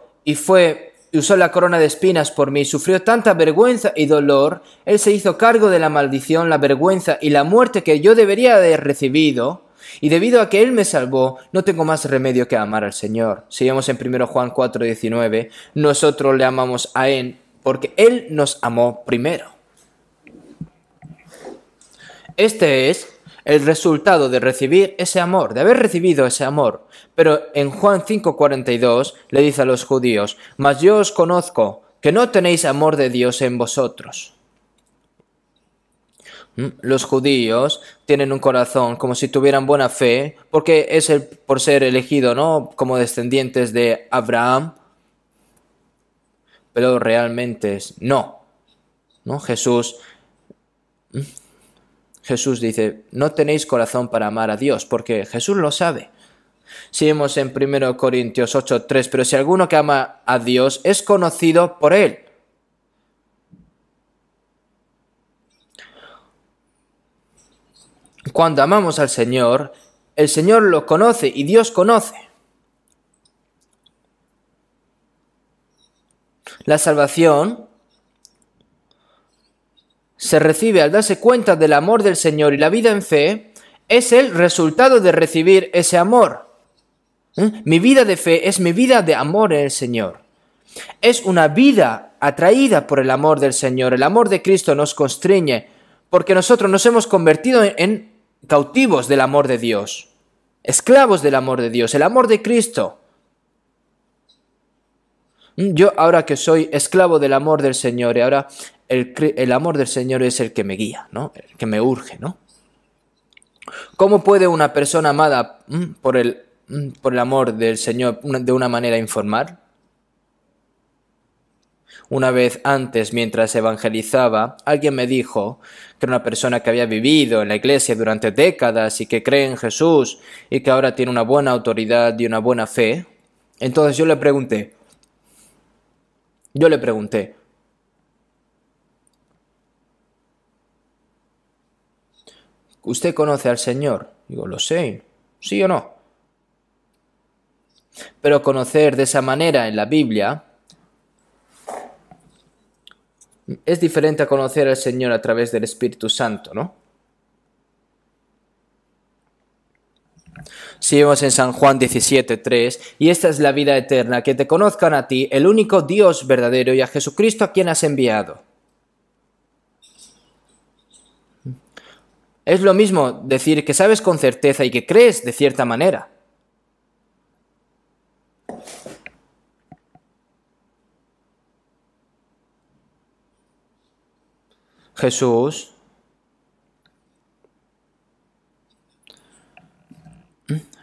la corona de espinas por mí, sufrió tanta vergüenza y dolor, Él se hizo cargo de la maldición, la vergüenza y la muerte que yo debería haber recibido, y debido a que Él me salvó, no tengo más remedio que amar al Señor. Si vemos en 1 Juan 4:19, nosotros le amamos a Él porque Él nos amó primero. Este es el resultado de recibir ese amor, de haber recibido ese amor. Pero en Juan 5:42 le dice a los judíos, mas yo os conozco, que no tenéis amor de Dios en vosotros. Los judíos tienen un corazón como si tuvieran buena fe, porque es por ser elegido, ¿no? Como descendientes de Abraham, pero realmente no. Jesús dice, no tenéis corazón para amar a Dios, porque Jesús lo sabe. Si vemos en 1 Corintios 8:3, pero si alguno que ama a Dios es conocido por Él. Cuando amamos al Señor, el Señor lo conoce y Dios conoce. La salvación se recibe al darse cuenta del amor del Señor y la vida en fe es el resultado de recibir ese amor. Mi vida de fe es mi vida de amor en el Señor. Es una vida atraída por el amor del Señor. El amor de Cristo nos constriñe porque nosotros nos hemos convertido en cautivos del amor de Dios, esclavos del amor de Dios, el amor de Cristo. Yo ahora que soy esclavo del amor del Señor y ahora el amor del Señor es el que me guía, ¿no? El que me urge, ¿no? ¿Cómo puede una persona amada por el amor del Señor de una manera informal? Una vez antes, mientras evangelizaba, alguien me dijo que era una persona que había vivido en la iglesia durante décadas y que cree en Jesús y que ahora tiene una buena autoridad y una buena fe. Entonces yo le pregunté, ¿usted conoce al Señor? Digo, lo sé, ¿sí o no? Pero conocer de esa manera en la Biblia es diferente a conocer al Señor a través del Espíritu Santo, ¿no? Seguimos en San Juan 17:3, y esta es la vida eterna, que te conozcan a ti, el único Dios verdadero, y a Jesucristo a quien has enviado. Es lo mismo decir que sabes con certeza y que crees de cierta manera. Jesús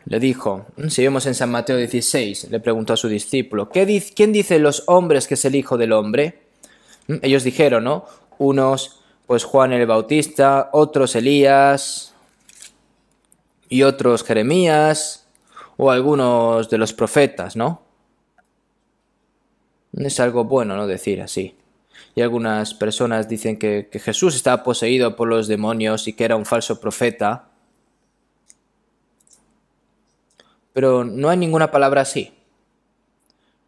le dijo, si vemos en San Mateo 16, le preguntó a su discípulo, ¿quién dice los hombres que es el Hijo del Hombre? Ellos dijeron, ¿no? Unos, pues Juan el Bautista, otros Elías y otros Jeremías o algunos de los profetas, ¿no? Es algo bueno, ¿no? Decir así. Y algunas personas dicen que Jesús estaba poseído por los demonios y que era un falso profeta. Pero no hay ninguna palabra así.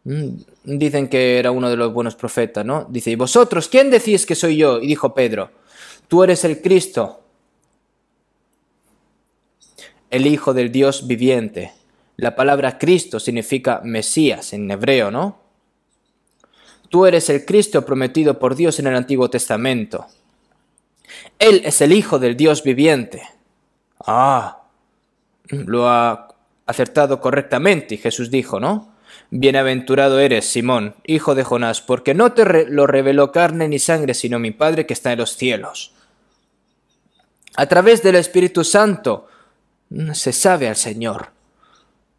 Dicen que era uno de los buenos profetas, ¿no? Dice, ¿y vosotros quién decís que soy yo? Y dijo Pedro, tú eres el Cristo, el Hijo del Dios viviente. La palabra Cristo significa Mesías en hebreo, ¿no? Tú eres el Cristo prometido por Dios en el Antiguo Testamento. Él es el Hijo del Dios viviente. Lo ha acertado correctamente. Y Jesús dijo, ¿no? Bienaventurado eres, Simón, hijo de Jonás, porque no te lo reveló carne ni sangre, sino mi Padre que está en los cielos. A través del Espíritu Santo se sabe al Señor.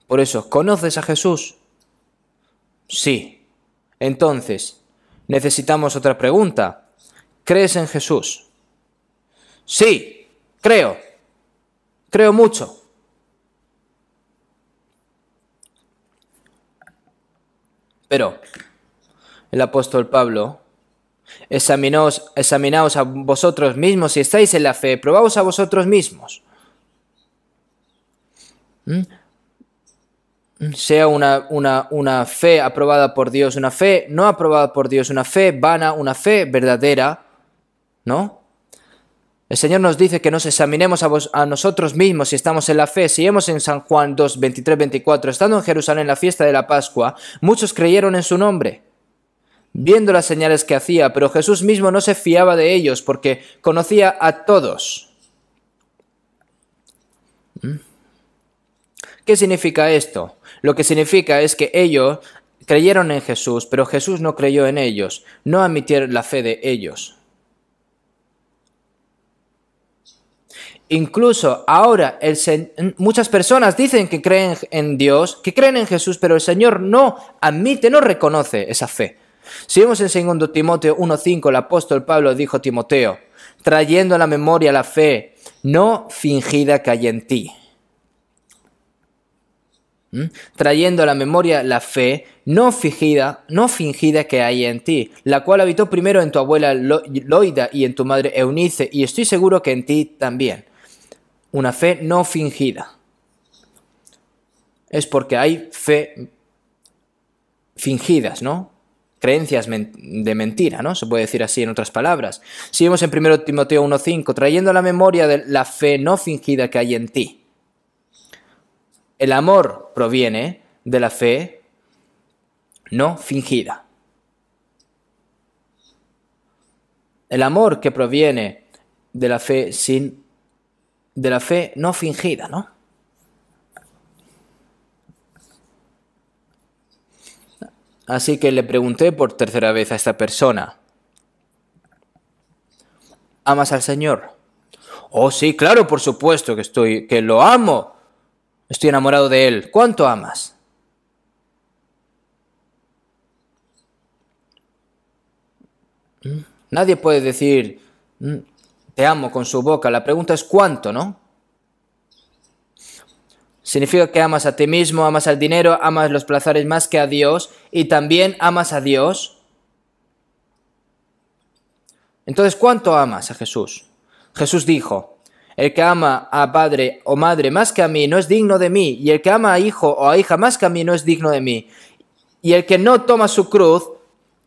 Por eso, ¿conoces a Jesús? Sí. Entonces, necesitamos otra pregunta. ¿Crees en Jesús? Sí, creo. Creo mucho. Pero el apóstol Pablo, examinaos a vosotros mismos si estáis en la fe, probaos a vosotros mismos. Sea una fe aprobada por Dios, una fe no aprobada por Dios, una fe vana, una fe verdadera, ¿no? El Señor nos dice que nos examinemos a nosotros mismos si estamos en la fe. Si vemos en San Juan 2, 23, 24, estando en Jerusalén en la fiesta de la Pascua, muchos creyeron en su nombre, viendo las señales que hacía, pero Jesús mismo no se fiaba de ellos porque conocía a todos. ¿Qué significa esto? Lo que significa es que ellos creyeron en Jesús, pero Jesús no creyó en ellos, no admitieron la fe de ellos. Incluso ahora muchas personas dicen que creen en Dios, que creen en Jesús, pero el Señor no admite, no reconoce esa fe. Si vemos en 2 Timoteo 1:5, el apóstol Pablo dijo a Timoteo, trayendo a la memoria la fe no fingida que hay en ti. Trayendo a la memoria la fe no fingida que hay en ti, la cual habitó primero en tu abuela Loida y en tu madre Eunice, y estoy seguro que en ti también. Una fe no fingida. Es porque hay fe fingidas, ¿no? creencias de mentira, ¿no? Se puede decir así en otras palabras. Seguimos en 1 Timoteo 1:5, trayendo a la memoria de la fe no fingida que hay en ti. El amor proviene de la fe no fingida. El amor que proviene de la fe no fingida, ¿no? Así que le pregunté por tercera vez a esta persona: ¿amas al Señor? Oh, sí, claro, por supuesto que lo amo. Estoy enamorado de Él. ¿Cuánto amas? Nadie puede decir te amo con su boca. La pregunta es ¿cuánto, no? Significa que amas a ti mismo, amas al dinero, amas los placeres más que a Dios y también amas a Dios. Entonces, ¿cuánto amas a Jesús? Jesús dijo: el que ama a padre o madre más que a mí no es digno de mí, y el que ama a hijo o a hija más que a mí no es digno de mí. Y el que no toma su cruz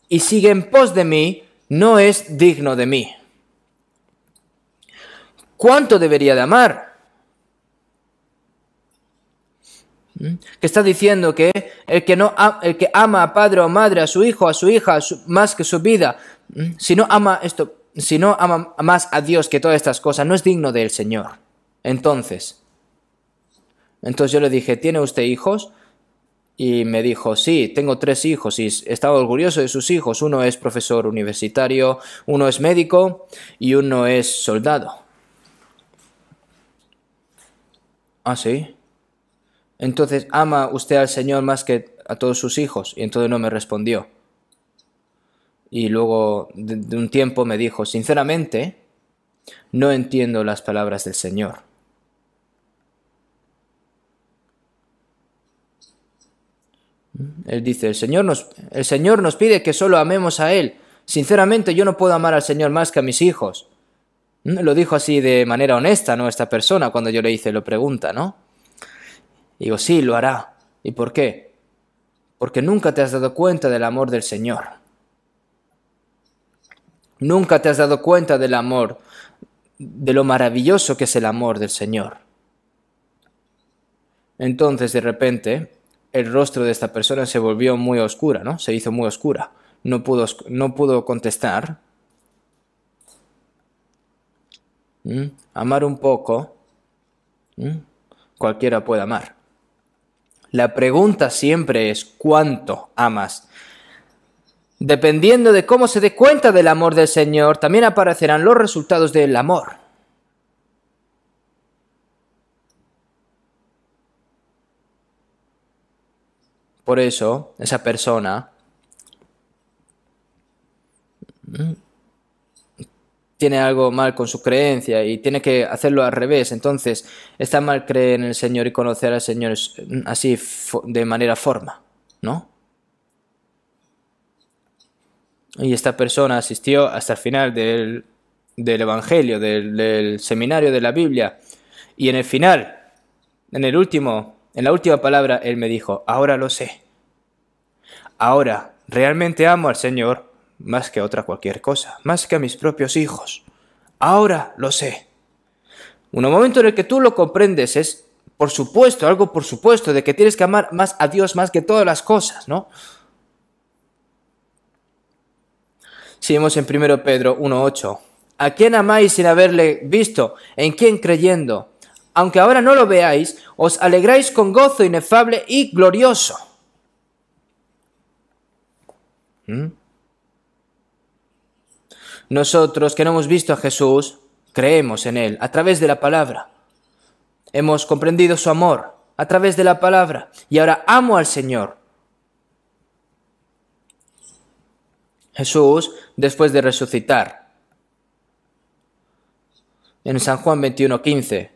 y sigue en pos de mí no es digno de mí. ¿Cuánto debería de amar? Que está diciendo que el que ama a padre o madre, a su hijo, a su hija, más que su vida, si no ama más a Dios que todas estas cosas, no es digno del Señor. Entonces yo le dije: ¿tiene usted hijos? Y me dijo: sí, tengo 3 hijos, y estaba orgulloso de sus hijos. Uno es profesor universitario, uno es médico y uno es soldado. ¿Ah, sí? Entonces, ¿ama usted al Señor más que a todos sus hijos? Y entonces no me respondió. Y luego de un tiempo me dijo: sinceramente, no entiendo las palabras del Señor. Él dice: el Señor nos pide que solo amemos a Él. Sinceramente, yo no puedo amar al Señor más que a mis hijos. Lo dijo así de manera honesta, ¿no? Esta persona, cuando yo le hice la pregunta, ¿no? Y digo: sí, lo hará. ¿Y por qué? Porque nunca te has dado cuenta del amor del Señor. Nunca te has dado cuenta del amor, de lo maravilloso que es el amor del Señor. Entonces, de repente, el rostro de esta persona se volvió muy oscura, ¿no? Se hizo muy oscura. No pudo contestar. Amar un poco. Cualquiera puede amar. La pregunta siempre es: ¿cuánto amas? Dependiendo de cómo se dé cuenta del amor del Señor, también aparecerán los resultados del amor. Por eso, esa persona tiene algo mal con su creencia y tiene que hacerlo al revés. Entonces, está mal creer en el Señor y conocer al Señor así de manera forma, ¿no? Y esta persona asistió hasta el final del Evangelio, del seminario de la Biblia. Y en el final, en la última palabra, él me dijo: ahora lo sé. Ahora realmente amo al Señor más que a cualquier cosa, más que a mis propios hijos. Ahora lo sé. Un momento en el que tú lo comprendes es, por supuesto, algo por supuesto, de que tienes que amar más a Dios más que todas las cosas, ¿no? Seguimos en 1 Pedro 1:8. ¿A quién amáis sin haberle visto? ¿En quién creyendo? Aunque ahora no lo veáis, os alegráis con gozo inefable y glorioso. Nosotros que no hemos visto a Jesús, creemos en Él a través de la palabra. Hemos comprendido su amor a través de la palabra y ahora amo al Señor. Jesús, después de resucitar, en San Juan 21:15,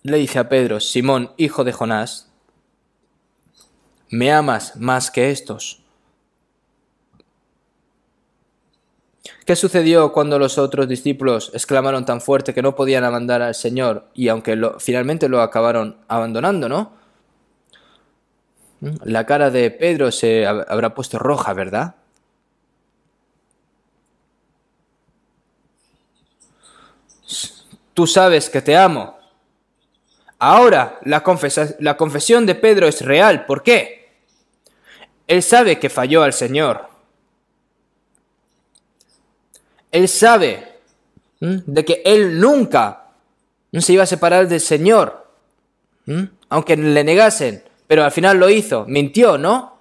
le dice a Pedro: Simón, hijo de Jonás, ¿me amas más que estos? ¿Qué sucedió cuando los otros discípulos exclamaron tan fuerte que no podían abandonar al Señor y aunque finalmente lo acabaron abandonando, ¿no? La cara de Pedro se habrá puesto roja, ¿verdad? Tú sabes que te amo. Ahora, la confesión de Pedro es real. ¿Por qué? Él sabe que falló al Señor. Él sabe de que él nunca se iba a separar del Señor, aunque le negasen, pero al final lo hizo. Mintió, ¿no?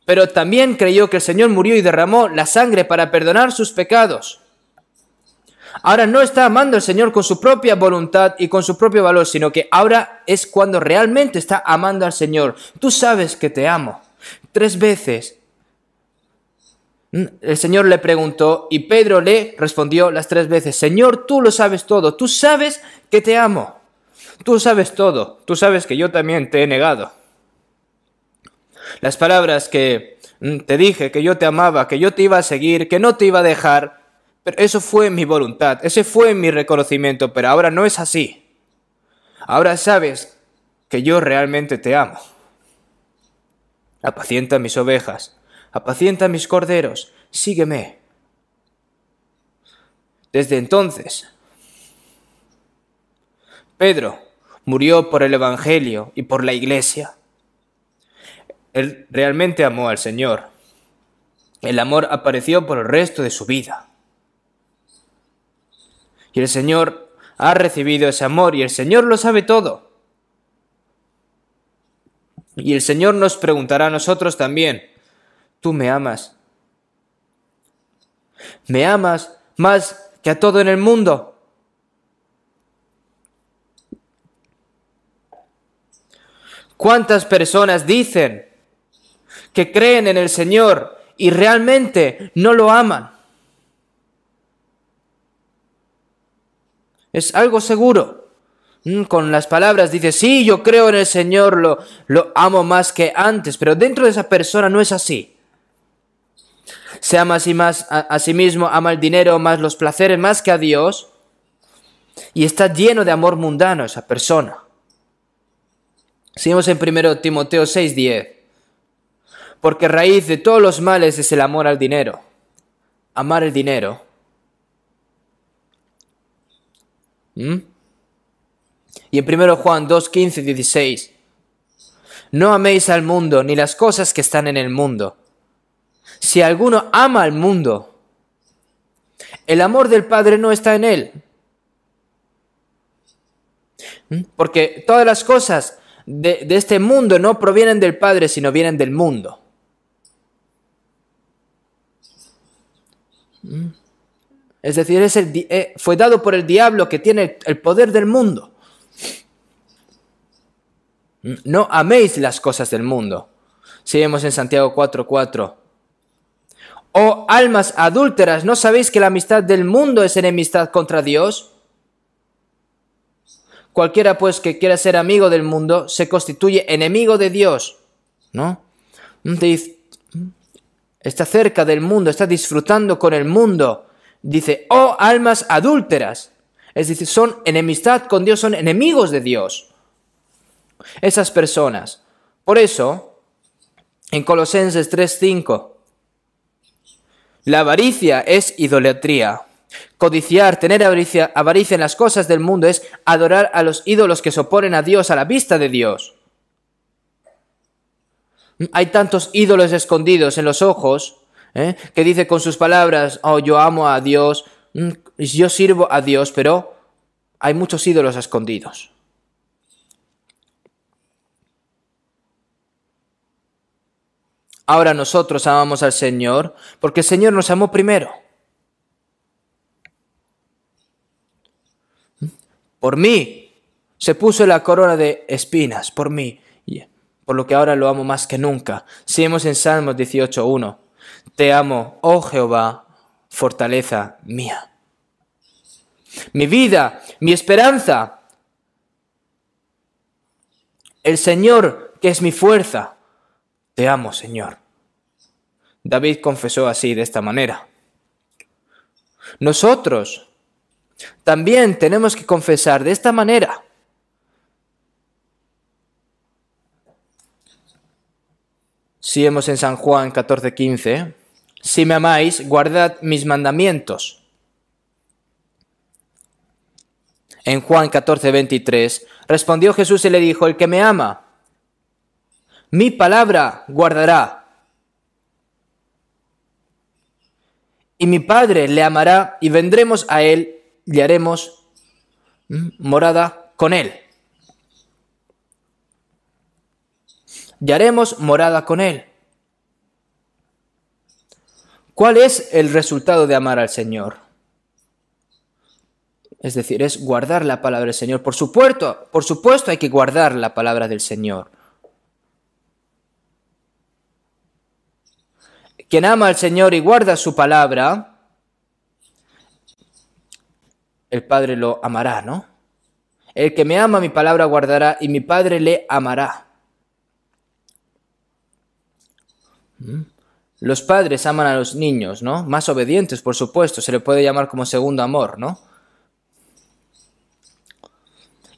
Pero también creyó que el Señor murió y derramó la sangre para perdonar sus pecados. Ahora no está amando al Señor con su propia voluntad y con su propio valor, sino que ahora es cuando realmente está amando al Señor. Tú sabes que te amo. 3 veces el Señor le preguntó y Pedro le respondió las 3 veces: Señor, tú lo sabes todo. Tú sabes que te amo. Tú sabes todo. Tú sabes que yo también te he negado. Las palabras que te dije, que yo te amaba, que yo te iba a seguir, que no te iba a dejar, pero eso fue mi voluntad, ese fue mi reconocimiento, pero ahora no es así. Ahora sabes que yo realmente te amo. Apacienta mis ovejas, apacienta mis corderos, sígueme. Desde entonces, Pedro murió por el Evangelio y por la Iglesia. Él realmente amó al Señor. El amor apareció por el resto de su vida. Y el Señor ha recibido ese amor y el Señor lo sabe todo. Y el Señor nos preguntará a nosotros también: ¿tú me amas? ¿Me amas más que a todo en el mundo? ¿Cuántas personas dicen que creen en el Señor y realmente no lo aman? Es algo seguro. Con las palabras dice: sí, yo creo en el Señor, lo amo más que antes, pero dentro de esa persona no es así. Se ama a sí mismo, ama el dinero, más los placeres, más que a Dios, y está lleno de amor mundano esa persona. Seguimos en 1 Timoteo 6:10. Porque raíz de todos los males es el amor al dinero. Amar el dinero. Y en 1 Juan 2:15-16. No améis al mundo ni las cosas que están en el mundo. Si alguno ama al mundo, el amor del Padre no está en él. Porque todas las cosas de este mundo no provienen del Padre, sino vienen del mundo. Es decir, fue dado por el diablo, que tiene el poder del mundo. No améis las cosas del mundo. Seguimos en Santiago 4:4. Oh almas adúlteras, ¿no sabéis que la amistad del mundo es enemistad contra Dios? Cualquiera pues que quiera ser amigo del mundo se constituye enemigo de Dios, ¿no? Está cerca del mundo, está disfrutando con el mundo. Dice: oh almas adúlteras. Es decir, son enemistad con Dios, son enemigos de Dios. Esas personas. Por eso, en Colosenses 3:5, la avaricia es idolatría. Codiciar, tener avaricia en las cosas del mundo es adorar a los ídolos que se oponen a Dios a la vista de Dios. Hay tantos ídolos escondidos en los ojos, que dice con sus palabras: oh, yo amo a Dios, yo sirvo a Dios, pero hay muchos ídolos escondidos. Ahora nosotros amamos al Señor porque el Señor nos amó primero. Por mí se puso la corona de espinas, por mí, por lo que ahora lo amo más que nunca. Seguimos en Salmos 18:1. Te amo, oh Jehová, fortaleza mía. Mi vida, mi esperanza. El Señor, que es mi fuerza. Te amo, Señor. David confesó así, de esta manera. Nosotros también tenemos que confesar de esta manera. Si vemos en San Juan 14:15, si me amáis, guardad mis mandamientos. En Juan 14:23, respondió Jesús y le dijo, el que me ama, mi palabra guardará. Y mi Padre le amará y vendremos a él y haremos morada con él. Y haremos morada con él. ¿Cuál es el resultado de amar al Señor? Es decir, es guardar la palabra del Señor. Por supuesto hay que guardar la palabra del Señor. Quien ama al Señor y guarda su palabra, el Padre lo amará, ¿no? El que me ama, mi palabra guardará y mi Padre le amará. Los padres aman a los niños, ¿no? Más obedientes, por supuesto. Se le puede llamar como segundo amor, ¿no?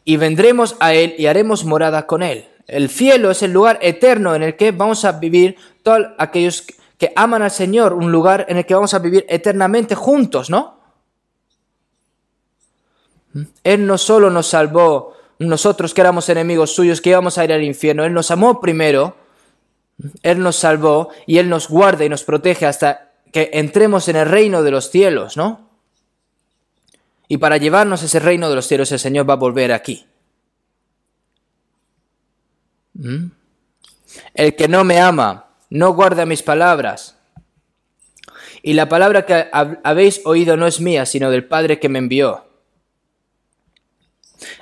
Y vendremos a él y haremos morada con él. El cielo es el lugar eterno en el que vamos a vivir todos aquellos que aman al Señor, un lugar en el que vamos a vivir eternamente juntos, ¿no? Él no solo nos salvó, nosotros que éramos enemigos suyos, que íbamos a ir al infierno, Él nos amó primero, Él nos salvó y Él nos guarda y nos protege hasta que entremos en el reino de los cielos, ¿no? Y para llevarnos a ese reino de los cielos, el Señor va a volver aquí. El que no me ama, no guarda mis palabras. Y la palabra que habéis oído no es mía, sino del Padre que me envió.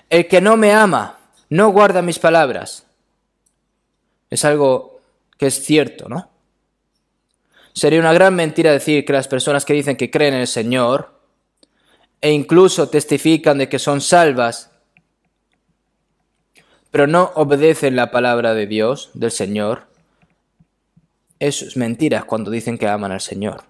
El que no me ama, no guarda mis palabras. Es algo que es cierto, ¿no? Sería una gran mentira decir que las personas que dicen que creen en el Señor e incluso testifican de que son salvas, pero no obedecen la palabra de Dios, del Señor, eso es mentira cuando dicen que aman al Señor.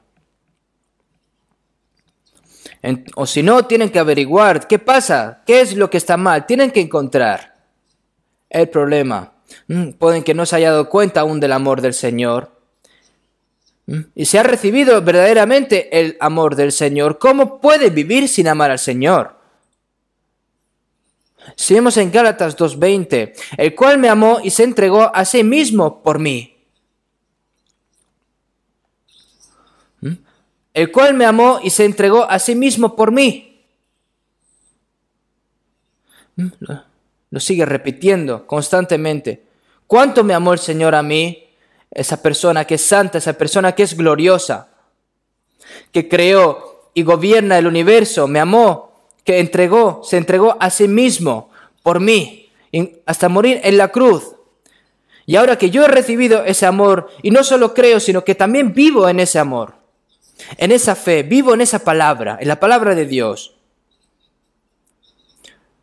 O si no, tienen que averiguar qué pasa, qué es lo que está mal, tienen que encontrar el problema. Pueden que no se haya dado cuenta aún del amor del Señor. Y si ha recibido verdaderamente el amor del Señor, ¿cómo puede vivir sin amar al Señor? Si vemos en Gálatas 2:20, el cual me amó y se entregó a sí mismo por mí. El cual me amó y se entregó a sí mismo por mí. Lo sigue repitiendo constantemente. ¿Cuánto me amó el Señor a mí? Esa persona que es santa, esa persona que es gloriosa, que creó y gobierna el universo, me amó, que se entregó a sí mismo por mí, hasta morir en la cruz. Y ahora que yo he recibido ese amor, y no solo creo, sino que también vivo en ese amor, en esa fe, vivo en esa palabra, en la palabra de Dios.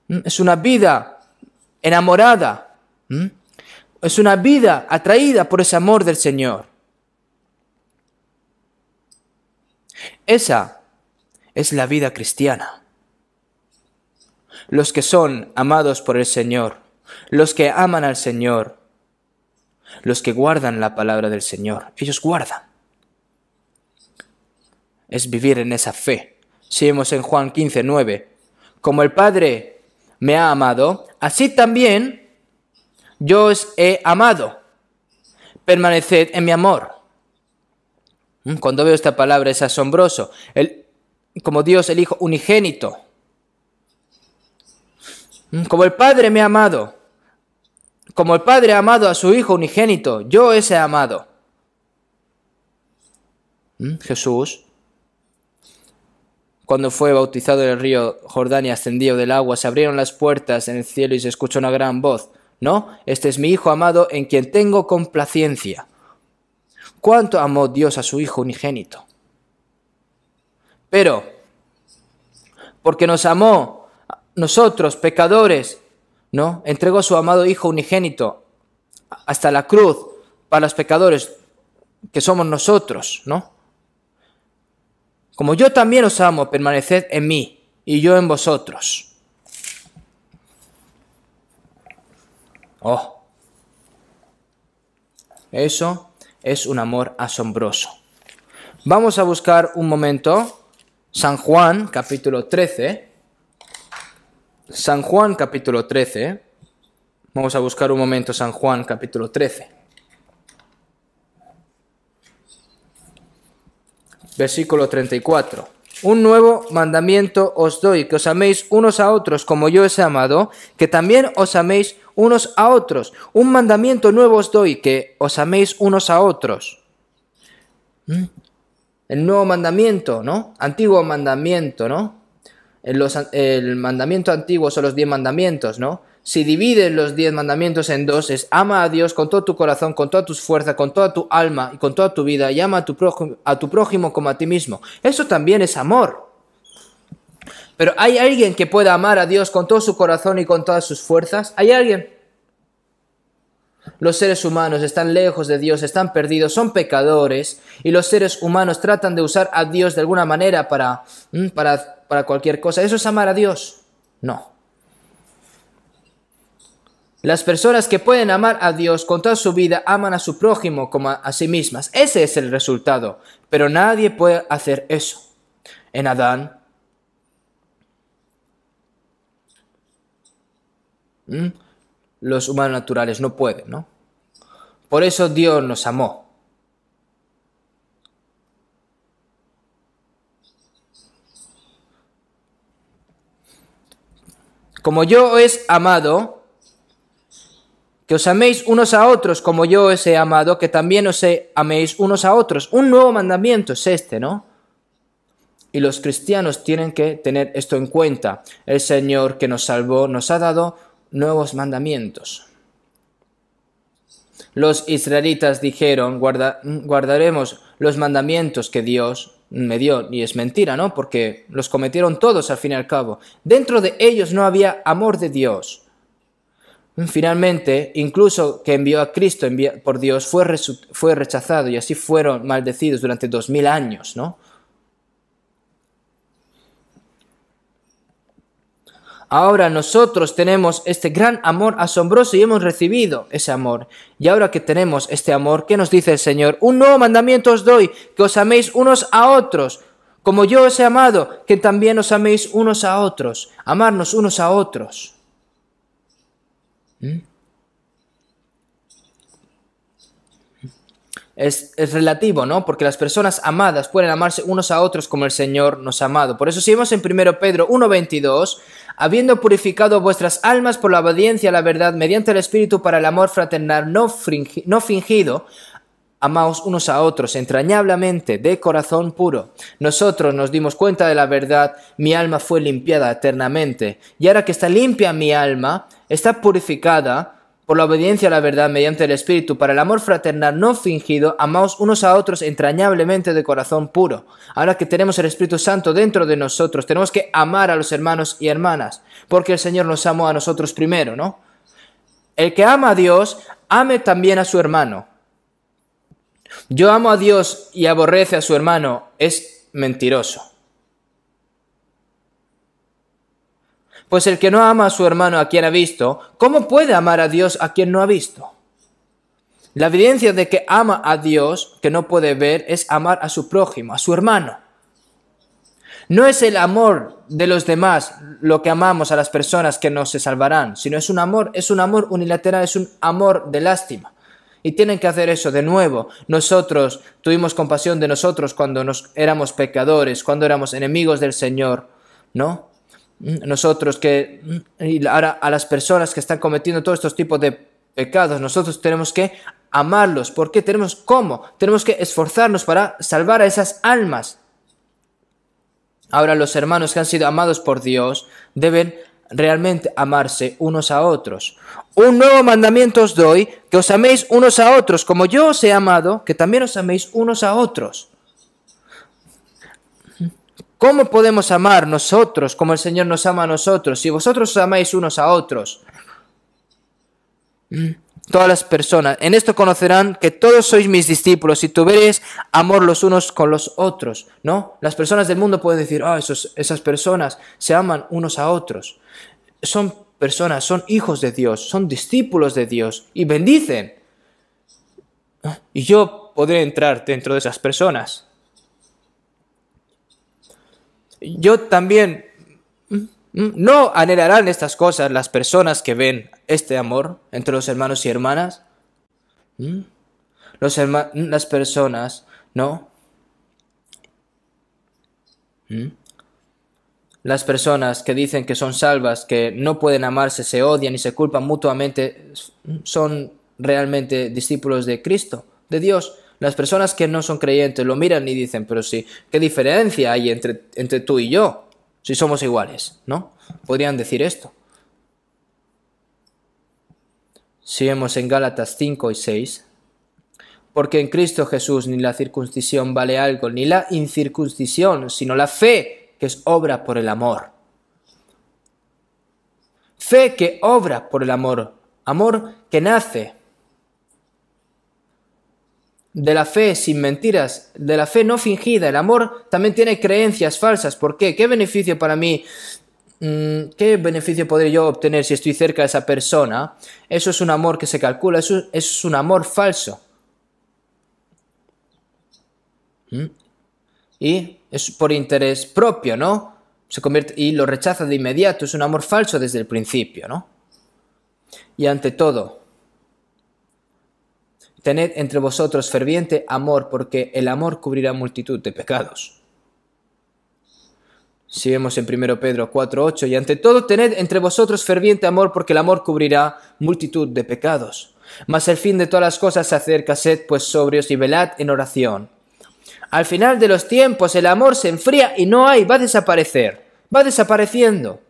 Es una vida enamorada. Es una vida atraída por ese amor del Señor. Esa es la vida cristiana. Los que son amados por el Señor, los que aman al Señor, los que guardan la palabra del Señor, ellos guardan. Es vivir en esa fe. Si vemos en Juan 15:9, como el Padre me ha amado, así también yo os he amado. Permaneced en mi amor. Cuando veo esta palabra es asombroso. Como Dios, el Hijo unigénito. Como el Padre me ha amado. Como el Padre ha amado a su Hijo unigénito, yo os he amado. Jesús, cuando fue bautizado en el río Jordán y ascendió del agua, se abrieron las puertas en el cielo y se escuchó una gran voz. ¿No? Este es mi Hijo amado en quien tengo complacencia. ¿Cuánto amó Dios a su Hijo unigénito? Pero, porque nos amó, nosotros, pecadores, ¿no? Entregó a su amado Hijo unigénito hasta la cruz para los pecadores que somos nosotros, ¿no? Como yo también os amo, permaneced en mí y yo en vosotros. Oh, eso Es un amor asombroso. Vamos a buscar un momento San Juan, capítulo 13. San Juan, capítulo 13. Vamos a buscar un momento San Juan, capítulo 13. Versículo 34. Un nuevo mandamiento os doy, que os améis unos a otros como yo os he amado, que también os améis unos a otros. Un mandamiento nuevo os doy, que os améis unos a otros. El nuevo mandamiento, ¿no? Antiguo mandamiento, ¿no? El mandamiento antiguo son los 10 mandamientos, ¿no? Si divides los 10 mandamientos en dos, es ama a Dios con todo tu corazón, con todas tus fuerzas, con toda tu alma y con toda tu vida, y ama a tu prójimo como a ti mismo. Eso también es amor. Pero ¿hay alguien que pueda amar a Dios con todo su corazón y con todas sus fuerzas? ¿Hay alguien? Los seres humanos están lejos de Dios, están perdidos, son pecadores, y los seres humanos tratan de usar a Dios de alguna manera para cualquier cosa. ¿Eso es amar a Dios? No. Las personas que pueden amar a Dios con toda su vida aman a su prójimo como a sí mismas. Ese es el resultado. Pero nadie puede hacer eso. En Adán, los humanos naturales no pueden, ¿no? Por eso Dios nos amó. Como yo os he amado, que os améis unos a otros como yo os he amado, que también os améis unos a otros. Un nuevo mandamiento es este, ¿no? Y los cristianos tienen que tener esto en cuenta. El Señor que nos salvó nos ha dado nuevos mandamientos. Los israelitas dijeron, guardaremos los mandamientos que Dios me dio. Y es mentira, ¿no? Porque los cometieron todos al fin y al cabo. Dentro de ellos no había amor de Dios. Finalmente, incluso que envió a Cristo por Dios fue rechazado y así fueron maldecidos durante 2000 años, ¿no? Ahora nosotros tenemos este gran amor asombroso y hemos recibido ese amor. Y ahora que tenemos este amor, ¿qué nos dice el Señor? Un nuevo mandamiento os doy, que os améis unos a otros. Como yo os he amado, que también os améis unos a otros. Amarnos unos a otros. Es relativo, ¿no? Porque las personas amadas pueden amarse unos a otros como el Señor nos ha amado. Por eso si vemos en 1 Pedro 1:22, habiendo purificado vuestras almas por la obediencia a la verdad mediante el Espíritu para el amor fraternal no fingido, amaos unos a otros entrañablemente de corazón puro. Nosotros nos dimos cuenta de la verdad, mi alma fue limpiada eternamente. Y ahora que está limpia mi alma, está purificada por la obediencia a la verdad mediante el Espíritu, para el amor fraternal no fingido, amaos unos a otros entrañablemente de corazón puro. Ahora que tenemos el Espíritu Santo dentro de nosotros, tenemos que amar a los hermanos y hermanas, porque el Señor nos amó a nosotros primero, ¿no? El que ama a Dios, ame también a su hermano. Yo amo a Dios y aborrece a su hermano, es mentiroso. Pues el que no ama a su hermano a quien ha visto, ¿cómo puede amar a Dios a quien no ha visto? La evidencia de que ama a Dios, que no puede ver, es amar a su prójimo, a su hermano. No es el amor de los demás lo que amamos a las personas que no se salvarán, sino es un amor unilateral, es un amor de lástima. Y tienen que hacer eso de nuevo. Nosotros tuvimos compasión de nosotros cuando éramos pecadores, cuando éramos enemigos del Señor, ¿no? Nosotros y ahora a las personas que están cometiendo todos estos tipos de pecados, nosotros tenemos que amarlos. ¿Por qué? ¿Cómo? Tenemos que esforzarnos para salvar a esas almas. Ahora los hermanos que han sido amados por Dios deben realmente amarse unos a otros. Un nuevo mandamiento os doy, que os améis unos a otros, como yo os he amado, que también os améis unos a otros. ¿Cómo podemos amar nosotros como el Señor nos ama a nosotros? Si vosotros os amáis unos a otros. Todas las personas, en esto conocerán que todos sois mis discípulos si tuviereis amor los unos con los otros, ¿no? Las personas del mundo pueden decir, esas personas se aman unos a otros. Son personas, son hijos de Dios, son discípulos de Dios y bendicen. Y yo podré entrar dentro de esas personas. Yo también, ¿no anhelarán estas cosas las personas que ven este amor entre los hermanos y hermanas? Las personas, ¿no? Las personas que dicen que son salvas, que no pueden amarse, se odian y se culpan mutuamente, son realmente discípulos de Cristo, de Dios. Las personas que no son creyentes lo miran y dicen, pero sí, ¿qué diferencia hay entre tú y yo? Si somos iguales, ¿no? Podrían decir esto. Si vemos en Gálatas 5 y 6, porque en Cristo Jesús ni la circuncisión vale algo, ni la incircuncisión, sino la fe que es obra por el amor. Fe que obra por el amor, amor que nace de la fe sin mentiras, de la fe no fingida. El amor también tiene creencias falsas. ¿Por qué? ¿Qué beneficio para mí? ¿Qué beneficio podré yo obtener si estoy cerca de esa persona? Eso es un amor que se calcula, eso es un amor falso. Y es por interés propio, ¿no? Se convierte y lo rechaza de inmediato, es un amor falso desde el principio, ¿no? Y ante todo, tened entre vosotros ferviente amor, porque el amor cubrirá multitud de pecados. Si vemos en 1 Pedro 4:8, y ante todo tened entre vosotros ferviente amor, porque el amor cubrirá multitud de pecados. Mas el fin de todas las cosas se acerca, sed pues sobrios y velad en oración. Al final de los tiempos el amor se enfría y no hay, va a desaparecer, va desapareciendo.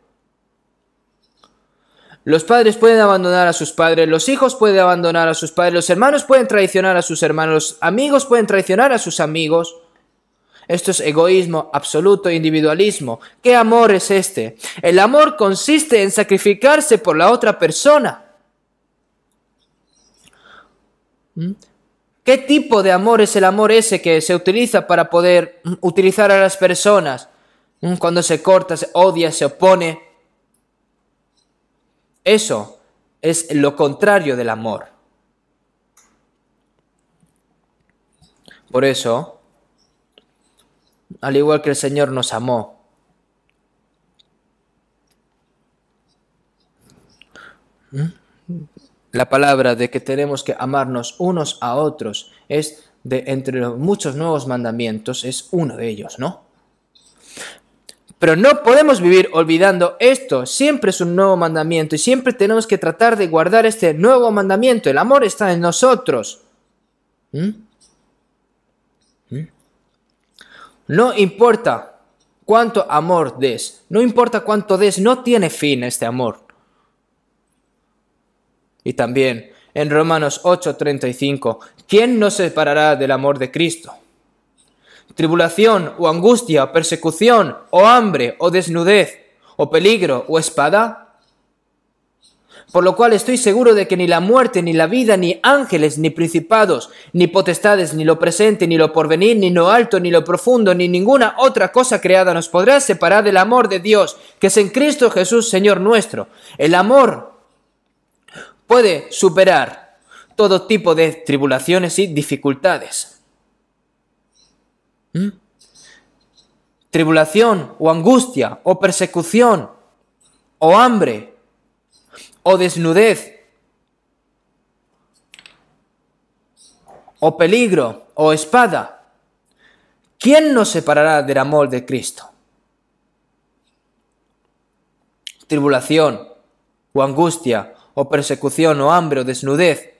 Los padres pueden abandonar a sus padres, los hijos pueden abandonar a sus padres, los hermanos pueden traicionar a sus hermanos, los amigos pueden traicionar a sus amigos. Esto es egoísmo absoluto e individualismo. ¿Qué amor es este? El amor consiste en sacrificarse por la otra persona. ¿Qué tipo de amor es el amor ese que se utiliza para poder utilizar a las personas? Cuando se corta, se odia, se opone. Eso es lo contrario del amor. Por eso, al igual que el Señor nos amó, la palabra de que tenemos que amarnos unos a otros es de entre los muchos nuevos mandamientos, es uno de ellos, ¿no? Pero no podemos vivir olvidando esto. Siempre es un nuevo mandamiento y siempre tenemos que tratar de guardar este nuevo mandamiento. El amor está en nosotros. No importa cuánto amor des, no importa cuánto des, no tiene fin este amor. Y también en Romanos 8:35, ¿quién nos separará del amor de Cristo? ¿Tribulación o angustia o persecución o hambre o desnudez o peligro o espada? Por lo cual estoy seguro de que ni la muerte, ni la vida, ni ángeles, ni principados, ni potestades, ni lo presente, ni lo porvenir, ni lo alto, ni lo profundo, ni ninguna otra cosa creada nos podrá separar del amor de Dios, que es en Cristo Jesús, Señor nuestro. El amor puede superar todo tipo de tribulaciones y dificultades. Tribulación o angustia o persecución o hambre o desnudez o peligro o espada. ¿Quién nos separará del amor de Cristo? Tribulación o angustia o persecución o hambre o desnudez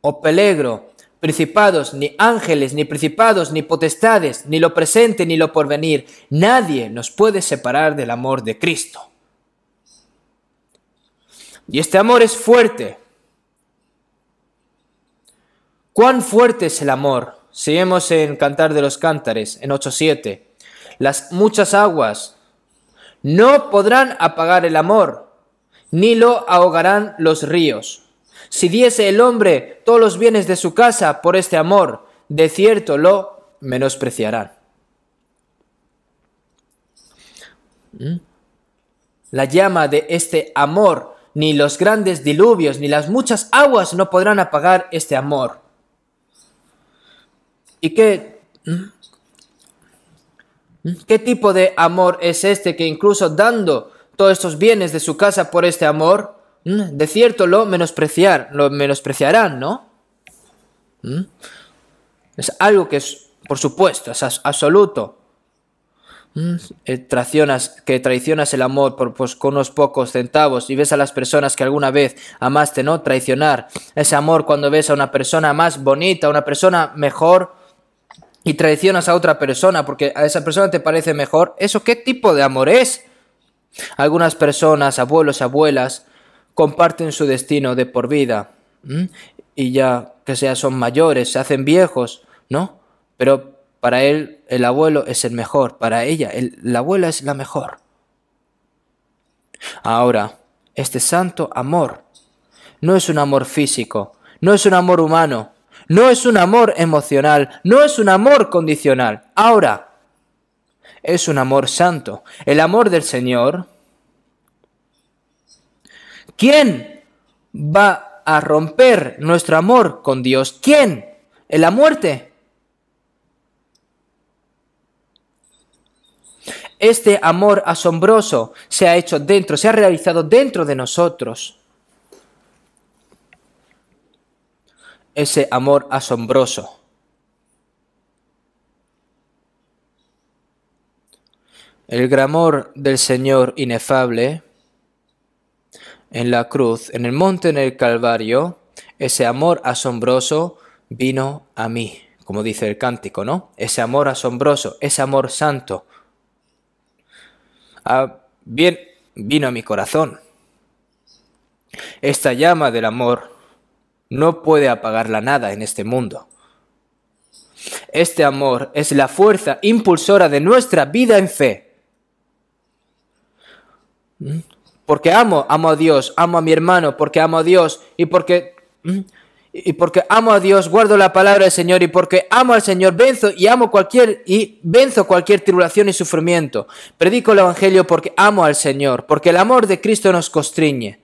o peligro, principados, ni ángeles, ni principados, ni potestades, ni lo presente, ni lo porvenir. Nadie nos puede separar del amor de Cristo. Y este amor es fuerte. ¿Cuán fuerte es el amor? Si vemos en Cantar de los Cántares, en 8:7, las muchas aguas no podrán apagar el amor, ni lo ahogarán los ríos. Si diese el hombre todos los bienes de su casa por este amor, de cierto lo menospreciarán. La llama de este amor, ni los grandes diluvios, ni las muchas aguas no podrán apagar este amor. ¿Y qué tipo de amor es este que incluso dando todos estos bienes de su casa por este amor, de cierto lo menospreciarán, ¿no? Es algo que es, por supuesto, es absoluto. Que traicionas el amor con unos pocos centavos y ves a las personas que alguna vez amaste, ¿no? Traicionar ese amor cuando ves a una persona más bonita, una persona mejor y traicionas a otra persona porque a esa persona te parece mejor. ¿Eso qué tipo de amor es? Algunas personas, abuelos, abuelas, comparten su destino de por vida y ya que son mayores, se hacen viejos, ¿no? Pero para él, el abuelo es el mejor. Para ella, la abuela es la mejor. Ahora, este santo amor no es un amor físico, no es un amor humano, no es un amor emocional, no es un amor condicional. Ahora, es un amor santo. El amor del Señor. ¿Quién va a romper nuestro amor con Dios? ¿Quién? ¿En la muerte? Este amor asombroso se ha realizado dentro de nosotros. Ese amor asombroso. El gran amor del Señor inefable en la cruz, en el monte, en el Calvario, ese amor asombroso vino a mí, como dice el cántico, ¿no? Ese amor asombroso, ese amor santo. Bien, vino a mi corazón. Esta llama del amor no puede apagarla nada en este mundo. Este amor es la fuerza impulsora de nuestra vida en fe. Porque amo a Dios, amo a mi hermano, porque amo a Dios y porque amo a Dios, guardo la palabra del Señor y porque amo al Señor, venzo cualquier tribulación y sufrimiento. Predico el Evangelio porque amo al Señor, porque el amor de Cristo nos constriñe.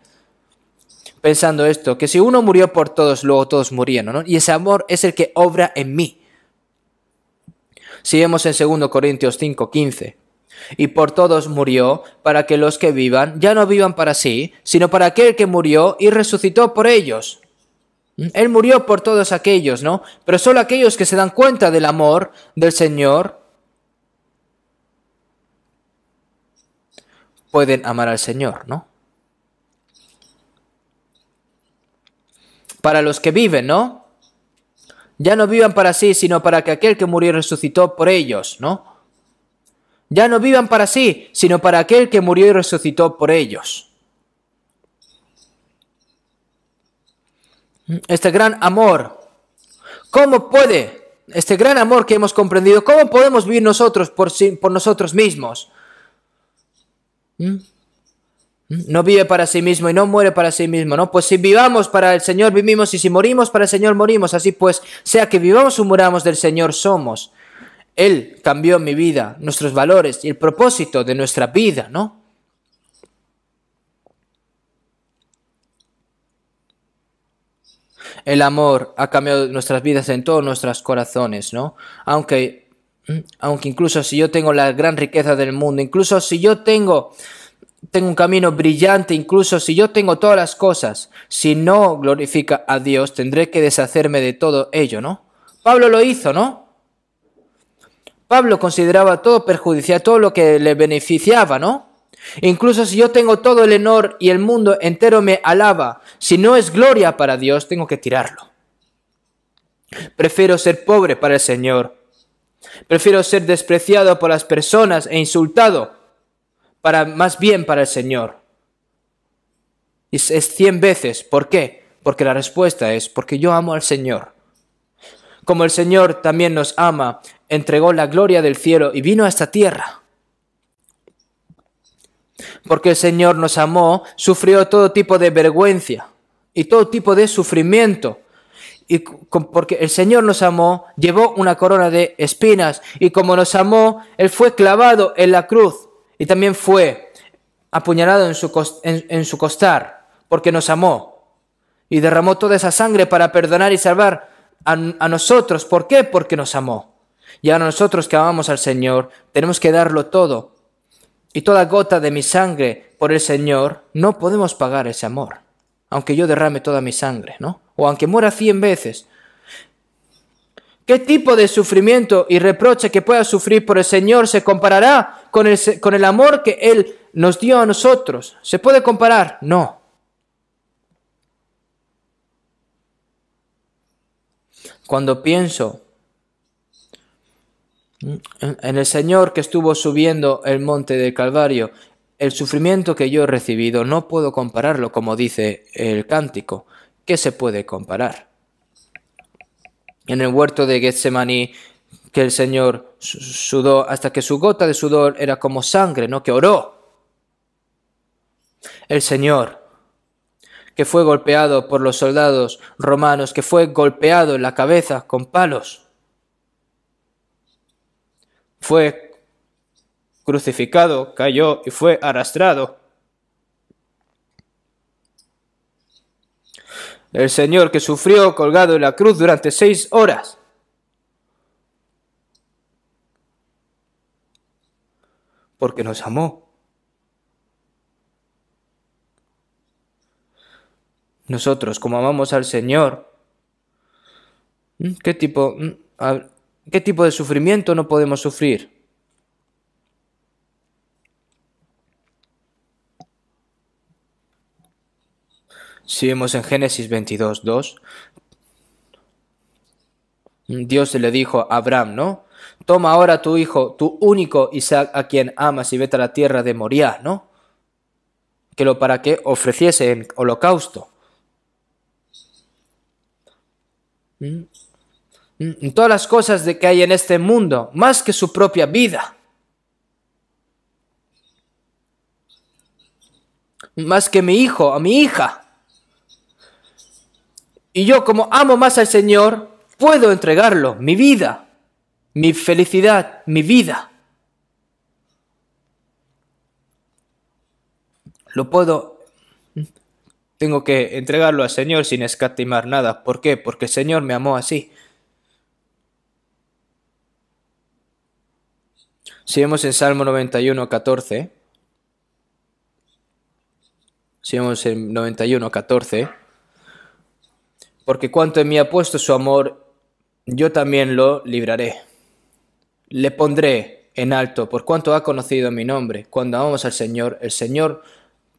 Pensando esto, que si uno murió por todos, luego todos murieron, ¿no? Y ese amor es el que obra en mí. Si vemos en 2 Corintios 5:15. Y por todos murió, para que los que vivan ya no vivan para sí, sino para aquel que murió y resucitó por ellos. Él murió por todos aquellos, ¿no? Pero solo aquellos que se dan cuenta del amor del Señor pueden amar al Señor, ¿no? Para los que viven, ¿no? Ya no vivan para sí, sino para que aquel que murió y resucitó por ellos, ¿no? Ya no vivan para sí, sino para aquel que murió y resucitó por ellos. Este gran amor, este gran amor que hemos comprendido, ¿cómo podemos vivir nosotros por nosotros mismos? No vive para sí mismo y no muere para sí mismo, ¿no? Pues si vivamos para el Señor vivimos y si morimos para el Señor morimos. Así pues, sea que vivamos o muramos del Señor somos. Él cambió mi vida, nuestros valores y el propósito de nuestra vida, ¿no? El amor ha cambiado nuestras vidas en todos nuestros corazones, ¿no? Aunque incluso si yo tengo la gran riqueza del mundo, incluso si yo tengo un camino brillante, incluso si yo tengo todas las cosas, si no glorifica a Dios, tendré que deshacerme de todo ello, ¿no? Pablo lo hizo, ¿no? Pablo consideraba todo perjudicial, todo lo que le beneficiaba, ¿no? Incluso si yo tengo todo el honor y el mundo entero me alaba, si no es gloria para Dios, tengo que tirarlo. Prefiero ser pobre para el Señor. Prefiero ser despreciado por las personas e insultado más bien para el Señor. Y es 100 veces. ¿Por qué? Porque la respuesta es porque yo amo al Señor. Como el Señor también nos ama, entregó la gloria del cielo y vino a esta tierra. Porque el Señor nos amó, sufrió todo tipo de vergüenza y todo tipo de sufrimiento. Y porque el Señor nos amó, llevó una corona de espinas. Y como nos amó, Él fue clavado en la cruz. Y también fue apuñalado en su costar, porque nos amó. Y derramó toda esa sangre para perdonar y salvar a nosotros. ¿Por qué? Porque nos amó. Y ahora nosotros que amamos al Señor, tenemos que darlo todo. Y toda gota de mi sangre por el Señor, no podemos pagar ese amor. Aunque yo derrame toda mi sangre, ¿no? O aunque muera 100 veces. ¿Qué tipo de sufrimiento y reproche que pueda sufrir por el Señor se comparará con el amor que Él nos dio a nosotros? ¿Se puede comparar? No. Cuando pienso en el Señor que estuvo subiendo el monte del Calvario, el sufrimiento que yo he recibido, no puedo compararlo, como dice el cántico. ¿Qué se puede comparar? En el huerto de Getsemaní, que el Señor sudó hasta que su gota de sudor era como sangre, ¿no? Que oró. El Señor, que fue golpeado por los soldados romanos, que fue golpeado en la cabeza con palos, fue crucificado, cayó y fue arrastrado. El Señor que sufrió colgado en la cruz durante 6 horas. Porque nos amó. Nosotros, como amamos al Señor, ¿qué tipo de sufrimiento no podemos sufrir? Si vemos en Génesis 22:2, Dios le dijo a Abraham, ¿no? Toma ahora tu hijo, tu único Isaac, a quien amas, y vete a la tierra de Moriah, ¿no? Para que ofreciese en holocausto. Todas las cosas que hay en este mundo, más que su propia vida, más que mi hijo, a mi hija. Y yo, como amo más al Señor, puedo entregarlo, mi vida, mi felicidad, mi vida. Tengo que entregarlo al Señor sin escatimar nada. ¿Por qué? Porque el Señor me amó así. Si vemos en Salmo 91:14, porque cuanto en mí ha puesto su amor, yo también lo libraré. Le pondré en alto por cuanto ha conocido mi nombre. Cuando amamos al Señor, el Señor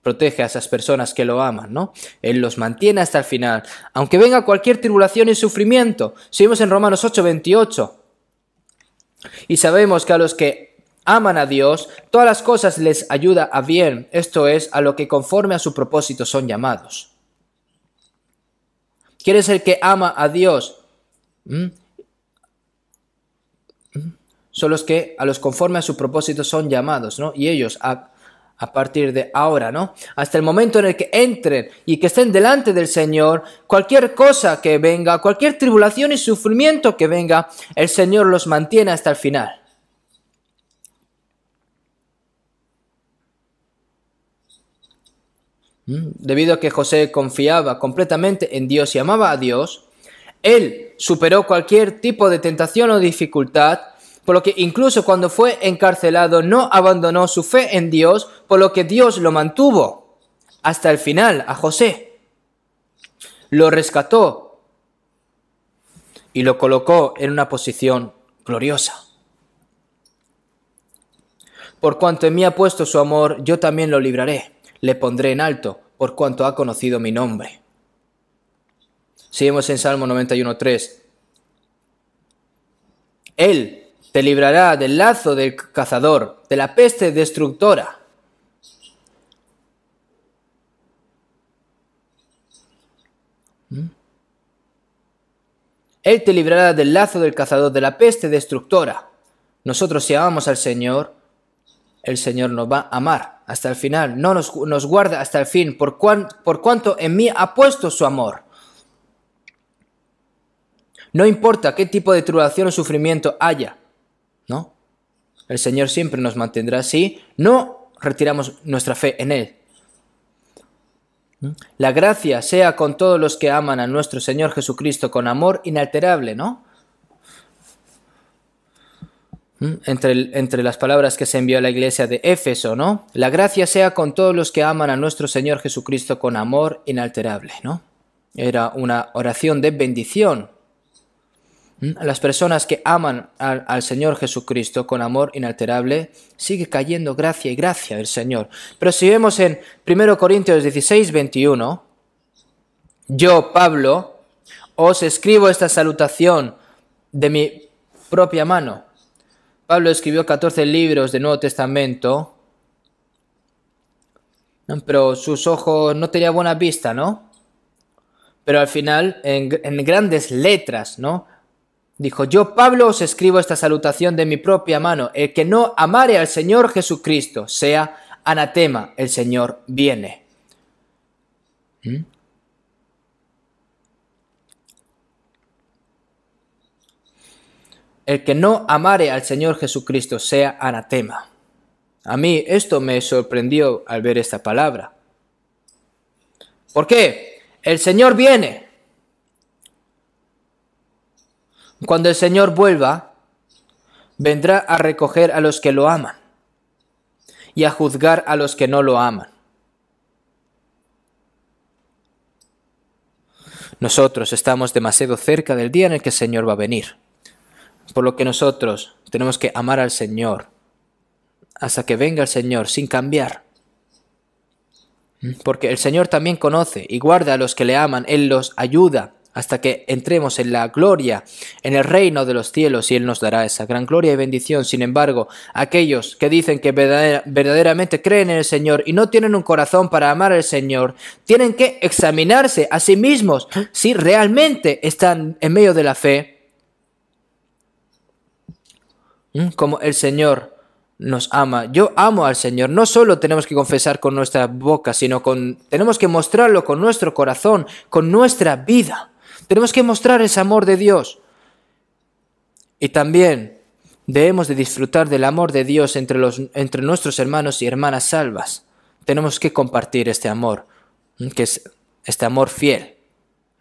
protege a esas personas que lo aman, ¿no? Él los mantiene hasta el final. Aunque venga cualquier tribulación y sufrimiento. Seguimos en Romanos 8:28. Y sabemos que a los que aman a Dios, todas las cosas les ayuda a bien. Esto es, a lo que conforme a su propósito son llamados. ¿Quién es el que ama a Dios? Son los que a los conforme a su propósito son llamados, ¿no? Y ellos a partir de ahora, ¿no? Hasta el momento en el que entren y que estén delante del Señor, cualquier cosa que venga, cualquier tribulación y sufrimiento que venga, el Señor los mantiene hasta el final. Debido a que José confiaba completamente en Dios y amaba a Dios, él superó cualquier tipo de tentación o dificultad, por lo que incluso cuando fue encarcelado no abandonó su fe en Dios, por lo que Dios lo mantuvo hasta el final a José. Lo rescató y lo colocó en una posición gloriosa. Por cuanto en mí ha puesto su amor, yo también lo libraré. Le pondré en alto, por cuanto ha conocido mi nombre. Seguimos en Salmo 91:3. Él te librará del lazo del cazador, de la peste destructora. Él te librará del lazo del cazador, de la peste destructora. Nosotros, si amamos al Señor, el Señor nos va a amar hasta el final, no nos guarda hasta el fin, por cuanto en mí ha puesto su amor. No importa qué tipo de tribulación o sufrimiento haya, ¿no? El Señor siempre nos mantendrá así, no retiramos nuestra fe en Él. La gracia sea con todos los que aman a nuestro Señor Jesucristo con amor inalterable, ¿no? Entre las palabras que se envió a la iglesia de Éfeso, ¿no? La gracia sea con todos los que aman a nuestro Señor Jesucristo con amor inalterable, ¿no? Era una oración de bendición. A las personas que aman al Señor Jesucristo con amor inalterable, sigue cayendo gracia y gracia del Señor. Pero si vemos en 1 Corintios 16, 21, yo, Pablo, os escribo esta salutación de mi propia mano. Pablo escribió 14 libros del Nuevo Testamento, pero sus ojos no tenían buena vista, ¿no? Pero al final, en grandes letras, ¿no? Dijo, yo, Pablo, os escribo esta salutación de mi propia mano. El que no amare al Señor Jesucristo sea anatema, el Señor viene. El que no amare al Señor Jesucristo sea anatema. A mí esto me sorprendió al ver esta palabra. ¿Por qué? El Señor viene. Cuando el Señor vuelva, vendrá a recoger a los que lo aman y a juzgar a los que no lo aman. Nosotros estamos demasiado cerca del día en el que el Señor va a venir. Por lo que nosotros tenemos que amar al Señor hasta que venga el Señor sin cambiar. Porque el Señor también conoce y guarda a los que le aman. Él los ayuda hasta que entremos en la gloria, en el reino de los cielos, y Él nos dará esa gran gloria y bendición. Sin embargo, aquellos que dicen que verdaderamente creen en el Señor y no tienen un corazón para amar al Señor, tienen que examinarse a sí mismos si realmente están en medio de la fe, como el Señor nos ama. Yo amo al Señor. No solo tenemos que confesar con nuestra boca, sino tenemos que mostrarlo con nuestro corazón, con nuestra vida. Tenemos que mostrar ese amor de Dios. Y también debemos de disfrutar del amor de Dios entre nuestros hermanos y hermanas salvas. Tenemos que compartir este amor, que es este amor fiel,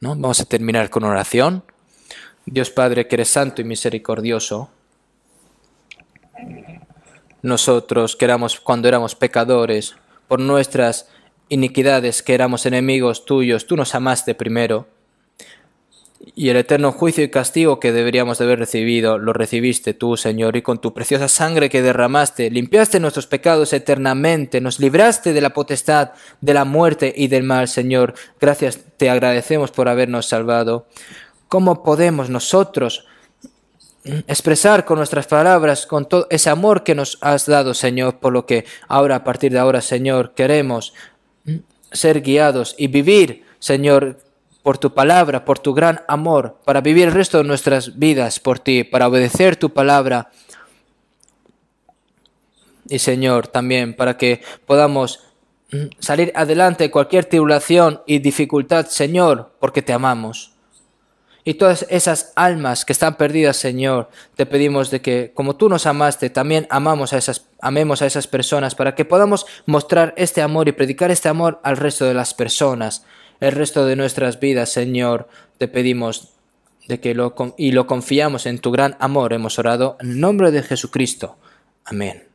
¿no? Vamos a terminar con oración. Dios Padre, que eres santo y misericordioso, nosotros cuando éramos pecadores, por nuestras iniquidades, que éramos enemigos tuyos, tú nos amaste primero. Y el eterno juicio y castigo que deberíamos de haber recibido, lo recibiste tú, Señor, y con tu preciosa sangre que derramaste, limpiaste nuestros pecados eternamente, nos libraste de la potestad, de la muerte y del mal, Señor. Gracias, te agradecemos por habernos salvado. ¿Cómo podemos nosotros expresar con nuestras palabras, con todo ese amor que nos has dado, Señor? Por lo que ahora, a partir de ahora, Señor, queremos ser guiados y vivir, Señor, por tu palabra, por tu gran amor, para vivir el resto de nuestras vidas por ti, para obedecer tu palabra. Y Señor, también para que podamos salir adelante de cualquier tribulación y dificultad, Señor, porque te amamos. Y todas esas almas que están perdidas, Señor, te pedimos de que, como tú nos amaste, también amemos a esas personas, para que podamos mostrar este amor y predicar este amor al resto de las personas. El resto de nuestras vidas, Señor, te pedimos de que lo confiamos en tu gran amor. Hemos orado en el nombre de Jesucristo. Amén.